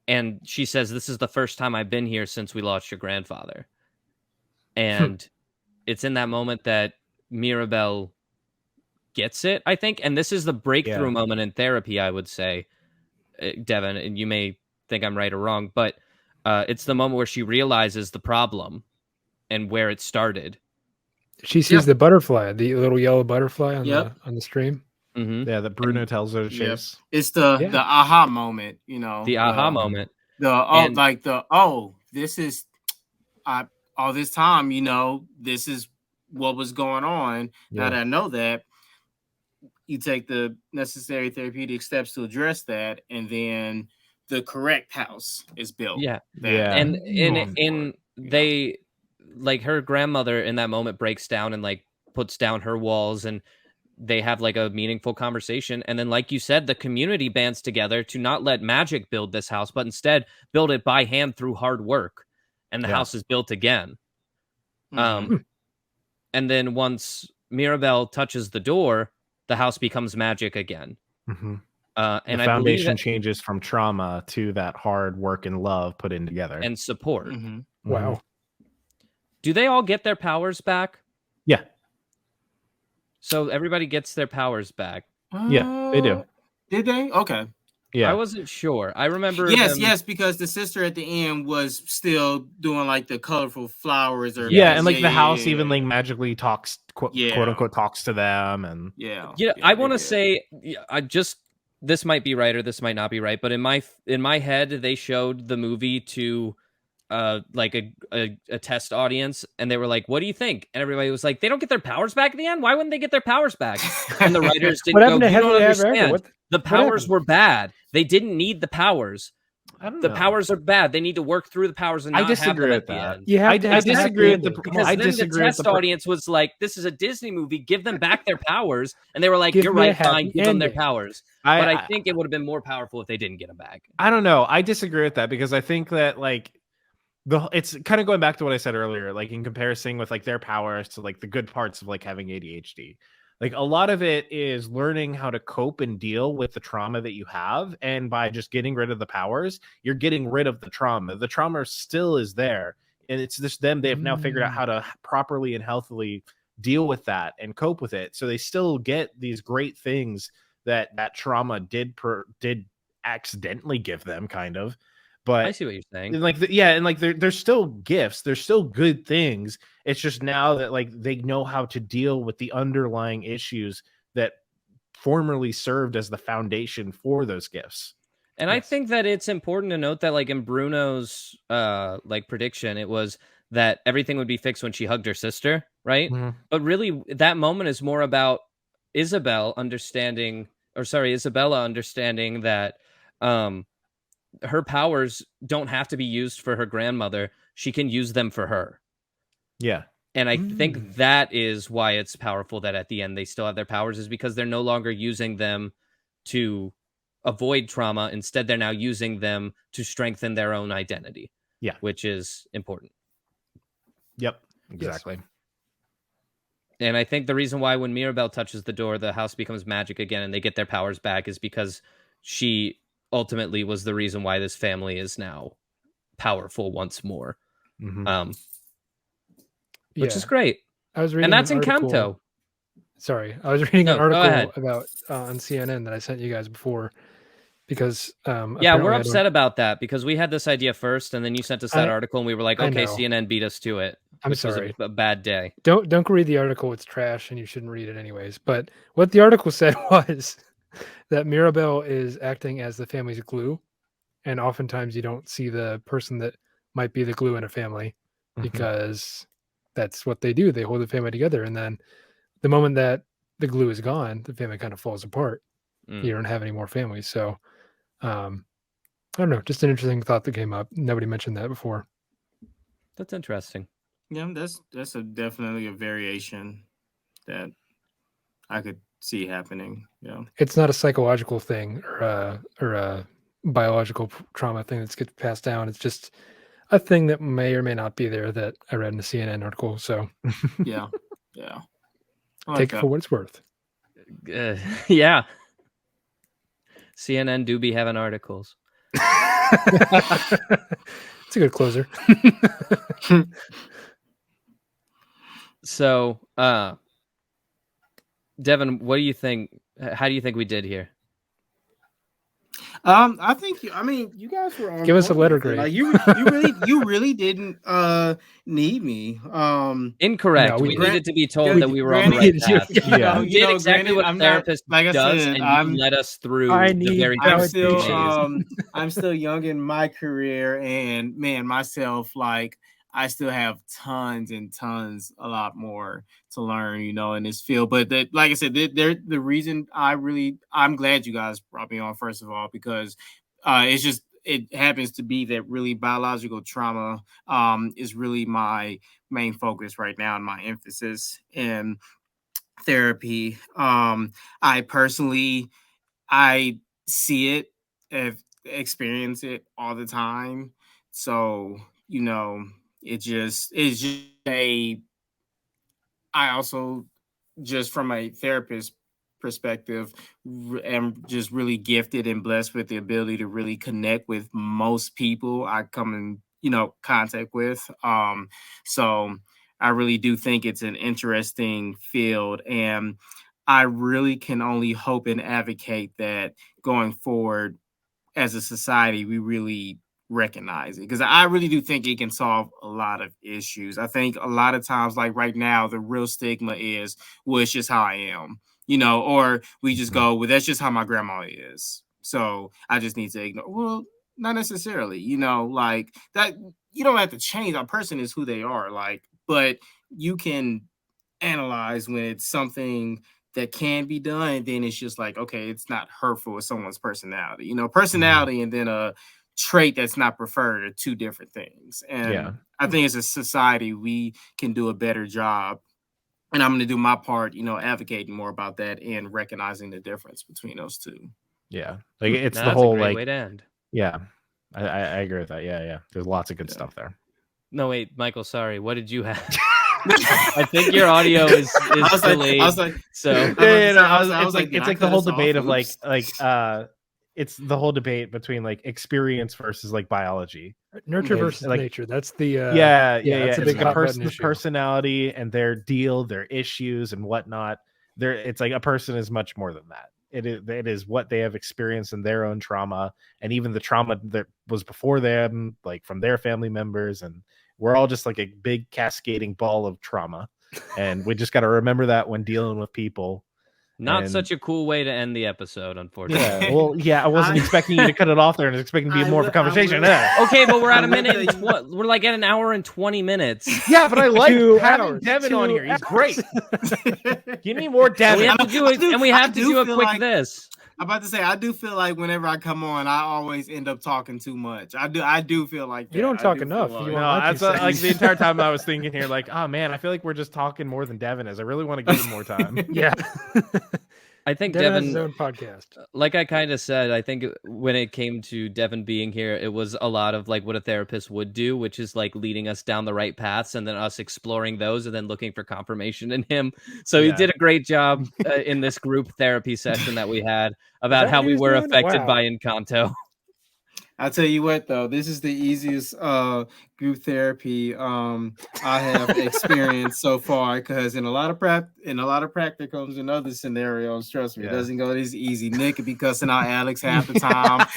And she says, "This is the first time I've been here since we lost your grandfather." And it's in that moment that Mirabelle gets it, I think. And this is the breakthrough moment in therapy, I would say, Devon, and you may think I'm right or wrong, but it's the moment where she realizes the problem and where it started. She sees the butterfly, the little yellow butterfly on the stream. Mm-hmm. Yeah, that Bruno tells her to chase. It's the aha moment, The aha moment. This is all this time, this is what was going on. Now that I know that, you take the necessary therapeutic steps to address that, and then the correct house is built. Yeah. Yeah. And they, like, her grandmother in that moment breaks down and like puts down her walls, and they have like a meaningful conversation. And then, like you said, the community bands together to not let magic build this house, but instead build it by hand through hard work. And the house is built again. And then once Mirabelle touches the door, the house becomes magic again. And the foundation changes from trauma to that hard work and love put in together. And support. Wow. Do they all get their powers back? Yeah. So everybody gets their powers back. Yeah, they do. Did they? Okay. Yeah. I wasn't sure. I remember. Yes, because the sister at the end was still doing like the colorful flowers, or and like the house even like magically talks, quote unquote, talks to them, and I want to say, this might be right or this might not be right, but in my head, they showed the movie to like a test audience, and they were like, "What do you think?" And everybody was like, "They don't get their powers back at the end. Why wouldn't they get their powers back?" And the writers didn't go, "You don't understand. The powers were bad. They didn't need the powers. The powers are bad. They need to work through the powers and not have them at the end." I disagree with the test audience was like, "This is a Disney movie. Give them back their powers." And they were like, "You're right, fine. Give them their powers." But I think it would have been more powerful if they didn't get them back. I don't know. I disagree with that because I think that like it's kind of going back to what I said earlier, like in comparison with like their powers to like the good parts of like having ADHD. Like a lot of it is learning how to cope and deal with the trauma that you have. And by just getting rid of the powers, you're getting rid of the trauma. The trauma still is there. And it's just them. They've now figured out how to properly and healthily deal with that and cope with it. So they still get these great things that trauma did accidentally give them, kind of. But I see what you're saying. and like there's still gifts, there's still good things. It's just now that like they know how to deal with the underlying issues that formerly served as the foundation for those gifts. And I think that it's important to note that, like in Bruno's like prediction, it was that everything would be fixed when she hugged her sister, right? But really, that moment is more about Isabella understanding that her powers don't have to be used for her grandmother. She can use them for her. Yeah. And I think that is why it's powerful that at the end they still have their powers, is because they're no longer using them to avoid trauma. Instead, they're now using them to strengthen their own identity. Yeah. Which is important. Yep. Exactly. Yes. And I think the reason why when Mirabel touches the door, the house becomes magic again and they get their powers back is because she ultimately was the reason why this family is now powerful once more. Which is great. I was reading, and that's an article, Encanto. Sorry, I was reading an article about on CNN that I sent you guys before, because we're upset about that because we had this idea first, and then you sent us that article, and we were like, okay, CNN beat us to it. I'm sorry, was a bad day. Don't read the article; it's trash, and you shouldn't read it anyways. But what the article said was that Mirabel is acting as the family's glue, and oftentimes you don't see the person that might be the glue in a family because that's what they do. They hold the family together, and then the moment that the glue is gone, the family kind of falls apart. You don't have any more families. So I don't know, just an interesting thought that came up. Nobody mentioned that before. That's interesting. Yeah, that's definitely a variation that I could see happening. Yeah, it's not a psychological thing or a biological trauma thing that's gets passed down. It's just a thing that may or may not be there that I read in a CNN article. So yeah. Like take it for what it's worth. Yeah. CNN do be having articles. It's a good closer. So, Devon, what do you think? How do you think we did here? I think you guys were on. Give us a letter grade. Like you really didn't need me. Incorrect. No, we needed to be told that we were on the right path. Yeah, you did exactly what a therapist does, and you led us through the very. I'm still young in my career, and man, myself, like I still have tons and tons, a lot more to learn, in this field. But that, like I said, the reason I'm glad you guys brought me on, first of all, because it's just, it happens to be that really biological trauma is really my main focus right now and my emphasis in therapy. I personally, I see it, experience it all the time. So, it's just I also, just from a therapist perspective, am just really gifted and blessed with the ability to really connect with most people I come in, contact with. So I really do think it's an interesting field, and I really can only hope and advocate that going forward as a society, we really recognize it, because I really do think it can solve a lot of issues. I think a lot of times, like right now, the real stigma is, well, it's just how I am, or we just go, well, that's just how my grandma is, so I just need to ignore. Well, not necessarily, like that. You don't have to change. A person is who they are, like, but you can analyze when it's something that can be done, and then it's just like, okay, it's not hurtful. It's someone's personality, personality, and then a trait that's not preferred are two different things. And I think as a society, we can do a better job. And I'm going to do my part, advocating more about that and recognizing the difference between those two. Yeah. Like it's That's the whole, a great like, way to end. Yeah. I agree with that. Yeah. There's lots of good stuff there. No, wait, Michael, sorry. What did you have? I think your audio is delayed. I was like, so it's like the whole debate of like it's the whole debate between like experience versus like biology, nurture versus like, nature. That's the yeah. That's a It's big like a hot button person's issue. personality and their deal, their issues and whatnot. It's like a person is much more than that. It is what they have experienced in their own trauma, and even the trauma that was before them, like from their family members, and we're all just like a big cascading ball of trauma, and we just got to remember that when dealing with people. Not such a cool way to end the episode, unfortunately. Yeah, well, yeah, I wasn't expecting you to cut it off there, and I was expecting to be more of a conversation. Okay, but we're at a minute. We're like at an hour and 20 minutes. Yeah, but I like 2 having hours. Devon 2 on here. He's hours. great. Give me more And Devon. we have to do it, and we have to do a feel quick like- this. I'm about to say, I do feel like whenever I come on, I always end up talking too much. I do feel like that. You don't I talk do enough. feel You like- want- No, like that's you like said. the entire time I was thinking here, like, oh man, I feel like we're just talking more than Devon is. I really want to give him more time. Yeah. I think Devon has Devon, his own podcast. like I kind of said, I think when it came to Devon being here, it was a lot of like what a therapist would do, which is like leading us down the right paths and then us exploring those and then looking for confirmation in him. So he Yeah. did a great job in this group therapy session that we had about that how what we he was were doing? affected Wow. by Encanto. I tell you what, though, this is the easiest group therapy I have experienced so far, because in a lot of practicums and other scenarios, trust me, it Yeah. doesn't go this easy. Nick could be cussing out Alex half the time.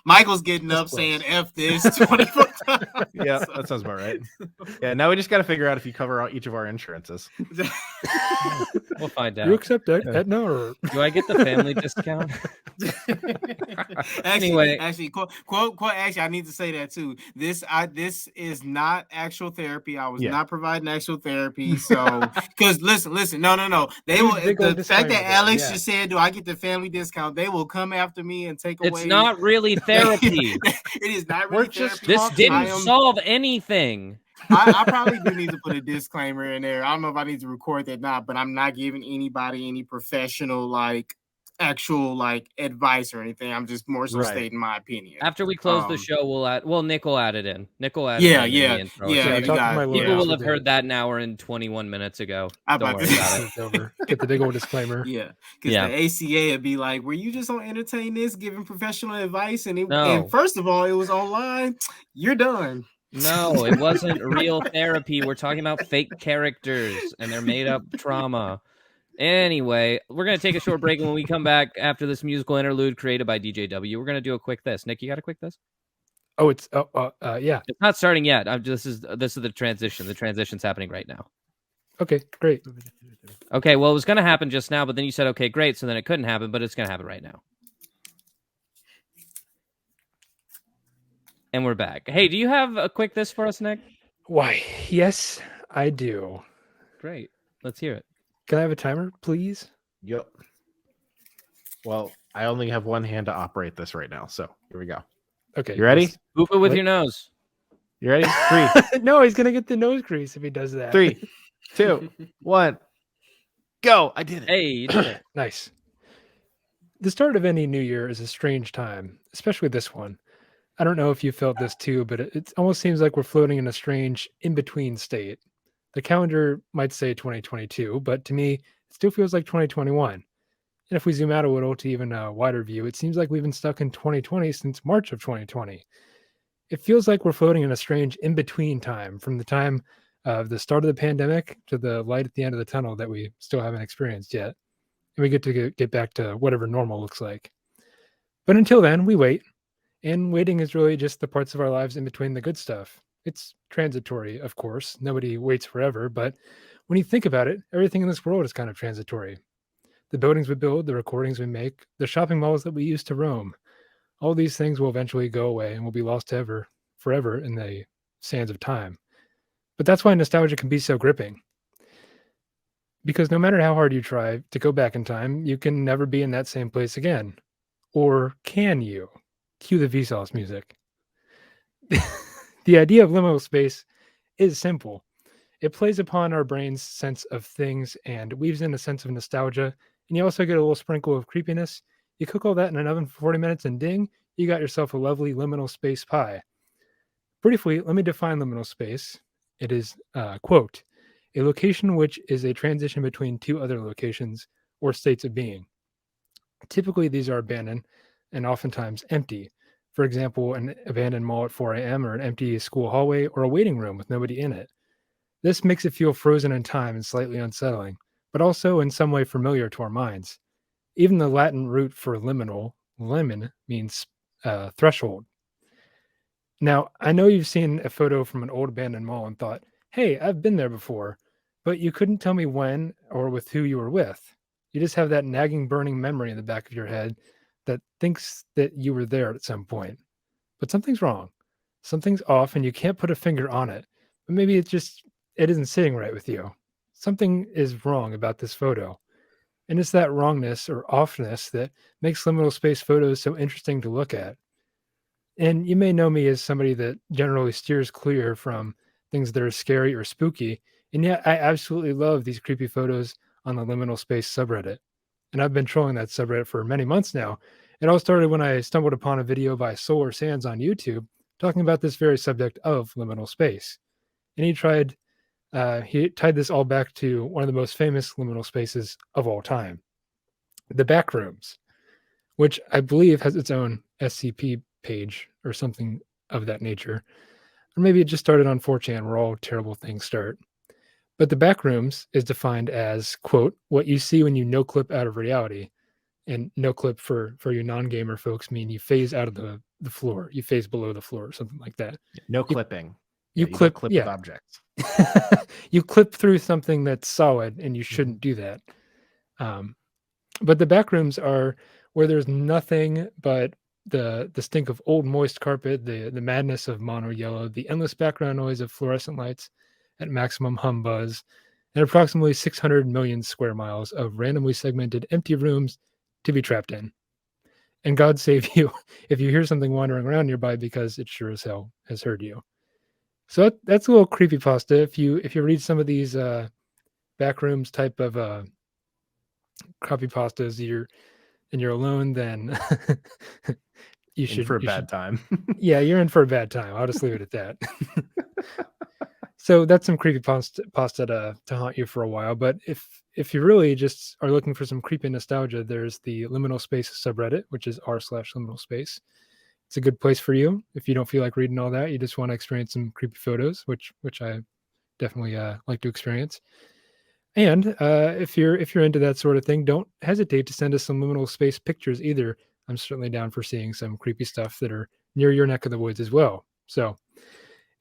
Michael's getting up saying F this 24 times. Yeah, that sounds about right. Yeah, now we just got to figure out if you cover each of our insurances. We'll find You out. accept Aetna or Do I get the family discount? Anyway. actually, quote, actually, I need to say that too. This is not actual therapy. I was not providing actual therapy. So, because listen, no. They will. big old The fact disclaimer that there, Alex yeah. just said, "Do I get the family discount?" They will come after me and take away. It's not really therapy. It is not really We're just therapy. This talking. didn't I am- solve anything. I probably do need to put a disclaimer in there. I don't know if I need to record that or not, but I'm not giving anybody any professional actual advice or anything. I'm just more so Right. stating my opinion. After we close the show, we'll add. Well, Nick will add it in. Nick will add it Yeah, in the intro. yeah, So you talk to got my it. lawyer. people will Yeah. have heard that an hour and 21 minutes ago. I'm Don't about worry to- about it. it's over. Get the big old disclaimer. Yeah, because Yeah. the ACA would be like, "Were you just don't entertain this, giving professional advice?" And No. and first of all, it was online. You're done. No, it wasn't real therapy. We're talking about fake characters and their made up trauma. Anyway, we're going to take a short break. And when we come back after this musical interlude created by DJW, we're going to do a quick this. Nick, you got a quick this? Oh, it's yeah. It's not starting yet. This is the transition. The transition's happening right now. Okay, great. Okay, well, it was going to happen just now, but then you said, okay, great. So then it couldn't happen, but it's going to happen right now. And we're back. Hey, do you have a quick this for us, Nick? Why? Yes, I do. Great. Let's hear it. Can I have a timer, please? Yep. Well, I only have one hand to operate this right now, so here we go. Okay. You ready? Boop it with What? your nose. You ready? 3, No, he's gonna get the nose grease if he does that. 3, 2, 1, go! I did it. Hey, you did it. Nice. The start of any new year is a strange time, especially this one. I don't know if you felt this too, but it almost seems like we're floating in a strange in-between state. The calendar might say 2022, but to me, it still feels like 2021. And if we zoom out a little to even a wider view, it seems like we've been stuck in 2020 since March of 2020. It feels like we're floating in a strange in-between time from the time of the start of the pandemic to the light at the end of the tunnel that we still haven't experienced yet. And we get to get back to whatever normal looks like. But until then, we wait. And waiting is really just the parts of our lives in between the good stuff. It's transitory, of course. Nobody waits forever. But when you think about it, everything in this world is kind of transitory. The buildings we build, the recordings we make, the shopping malls that we used to roam, all these things will eventually go away and will be lost forever in the sands of time. But that's why nostalgia can be so gripping. Because no matter how hard you try to go back in time, you can never be in that same place again. Or can you? Cue the Vsauce music. The idea of liminal space is simple. It plays upon our brain's sense of things and weaves in a sense of nostalgia. And you also get a little sprinkle of creepiness. You cook all that in an oven for 40 minutes and ding, you got yourself a lovely liminal space pie. Briefly, let me define liminal space. It is, quote, a location which is a transition between two other locations or states of being. Typically, these are abandoned and oftentimes empty. For example, an abandoned mall at 4 a.m. or an empty school hallway or a waiting room with nobody in it. This makes it feel frozen in time and slightly unsettling, but also in some way familiar to our minds. Even the Latin root for liminal, limen, means threshold. Now, I know you've seen a photo from an old abandoned mall and thought, hey, I've been there before, but you couldn't tell me when or with who you were with. You just have that nagging, burning memory in the back of your head that thinks that you were there at some point. But something's wrong. Something's off and you can't put a finger on it. But maybe it isn't sitting right with you. Something is wrong about this photo. And it's that wrongness or offness that makes liminal space photos so interesting to look at. And you may know me as somebody that generally steers clear from things that are scary or spooky. And yet I absolutely love these creepy photos on the Liminal Space subreddit. And I've been trolling that subreddit for many months now. It all started when I stumbled upon a video by Solar Sands on YouTube talking about this very subject of liminal space. And he tied this all back to one of the most famous liminal spaces of all time, the back rooms, which I believe has its own SCP page or something of that nature. Or maybe it just started on 4chan where all terrible things start. But the back rooms is defined as, quote, what you see when you no clip out of reality. And no clip for you non-gamer folks mean you phase out of the floor. You phase below the floor or something like that. No clipping. You clip clip with objects. You clip through something that's solid and you shouldn't do that. But the back rooms are where there's nothing but the stink of old moist carpet, the madness of mono yellow, the endless background noise of fluorescent lights at maximum hum buzz, and approximately 600 million square miles of randomly segmented empty rooms to be trapped in. And God save you if you hear something wandering around nearby, because it sure as hell has heard you. So that's a little creepypasta. If you read some of these backrooms type of creepypastas, you're alone, then you should for a bad time. Yeah, you're in for a bad time. I'll just leave it at that. So that's some creepypasta to haunt you for a while. But if you really just are looking for some creepy nostalgia, there's the Liminal Space subreddit, which is r/liminal space. It's a good place for you if you don't feel like reading all that. You just want to experience some creepy photos, which I definitely like to experience. And if you're into that sort of thing, don't hesitate to send us some liminal space pictures either. I'm certainly down for seeing some creepy stuff that are near your neck of the woods as well. So,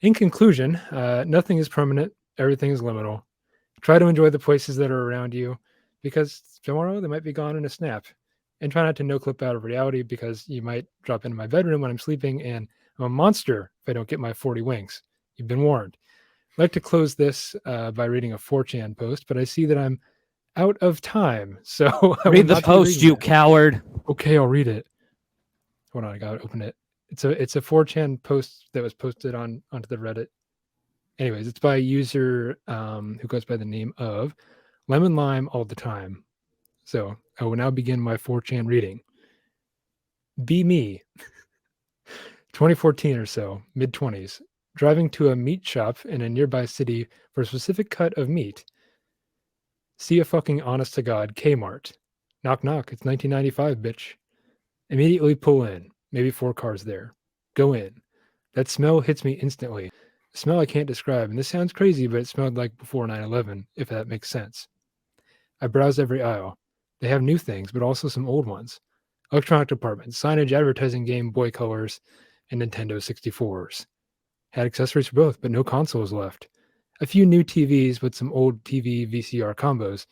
in conclusion, nothing is permanent. Everything is liminal. Try to enjoy the places that are around you, because tomorrow they might be gone in a snap. And try not to no clip out of reality, because you might drop into my bedroom when I'm sleeping and I'm a monster if I don't get my 40 winks. You've been warned. I'd like to close this by reading a 4chan post, but I see that I'm out of time. So read the post, you coward. Okay, I'll read it. Hold on, I gotta open it. It's a 4chan post that was posted onto the Reddit. Anyways, it's by a user who goes by the name of Lemon Lime All the Time. So I will now begin my 4chan reading. Be me. 2014 or so, mid-20s. Driving to a meat shop in a nearby city for a specific cut of meat. See a fucking honest to God Kmart. Knock knock, it's 1995, bitch. Immediately pull in. Maybe 4 cars there. Go in. That smell hits me instantly. A smell I can't describe, and this sounds crazy, but it smelled like before 9/11, if that makes sense. I browse every aisle. They have new things, but also some old ones. Electronic department, signage, advertising, Game Boy Colors, and Nintendo 64s. Had accessories for both, but no consoles left. A few new TVs with some old TV VCR combos.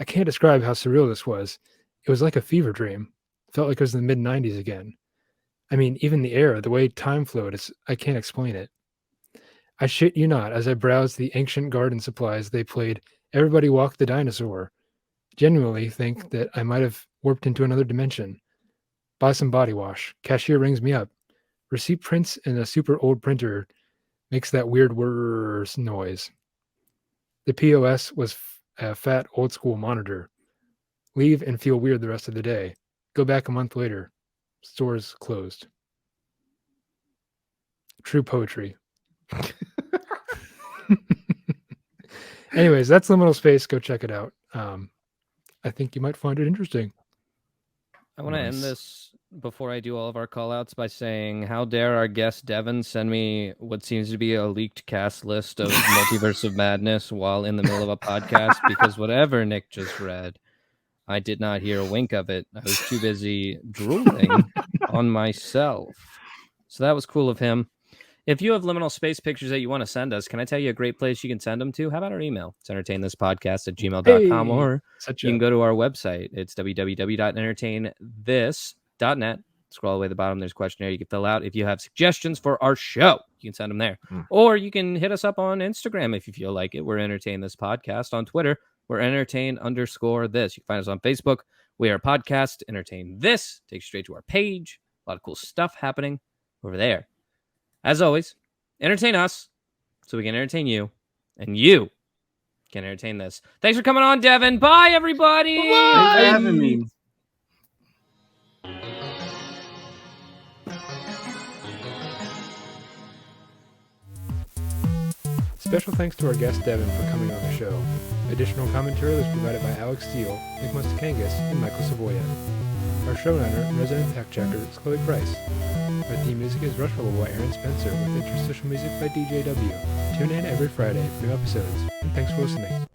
I can't describe how surreal this was. It was like a fever dream. Felt like it was in the mid-90s again. I mean, even the air, the way time flowed, I can't explain it. I shit you not, as I browsed the ancient garden supplies, they played Everybody Walk the Dinosaur. Genuinely think that I might have warped into another dimension. Buy some body wash. Cashier rings me up. Receipt prints in a super old printer makes that weird whirr noise. The POS was a fat old school monitor. Leave and feel weird the rest of the day. Go back a month later. Stores closed. True poetry. Anyways, that's Liminal Space. Go check it out. I think you might find it interesting. I want to end this before I do all of our call-outs by saying, how dare our guest Devon send me what seems to be a leaked cast list of Multiverse of Madness while in the middle of a podcast, because whatever Nick just read, I did not hear a wink of it. I was too busy drooling on myself. So that was cool of him. If you have Liminal Space pictures that you want to send us, can I tell you a great place you can send them to? How about our email? It's entertainthispodcast@gmail.com, or you can go to our website. It's www.entertainthis.net. Scroll all the way to the bottom. There's a questionnaire you can fill out. If you have suggestions for our show, you can send them there. Or you can hit us up on Instagram if you feel like it. We're Entertain This Podcast. On Twitter, we're entertain_this. You can find us on Facebook. We are podcast Entertain This. Takes you straight to our page. A lot of cool stuff happening over there. As always, entertain us so we can entertain you, and you can entertain this. Thanks for coming on, Devon. Bye, everybody. Bye. Thanks for having me. Special thanks to our guest Devon for coming on the show. Additional commentary was provided by Alex Steele, Nick Mustakangas, and Michael Savoya. Our showrunner and resident tech checker is Chloe Price. Our theme music is Rush Level by Aaron Spencer with interstitial music by DJW. Tune in every Friday for new episodes, and thanks for listening.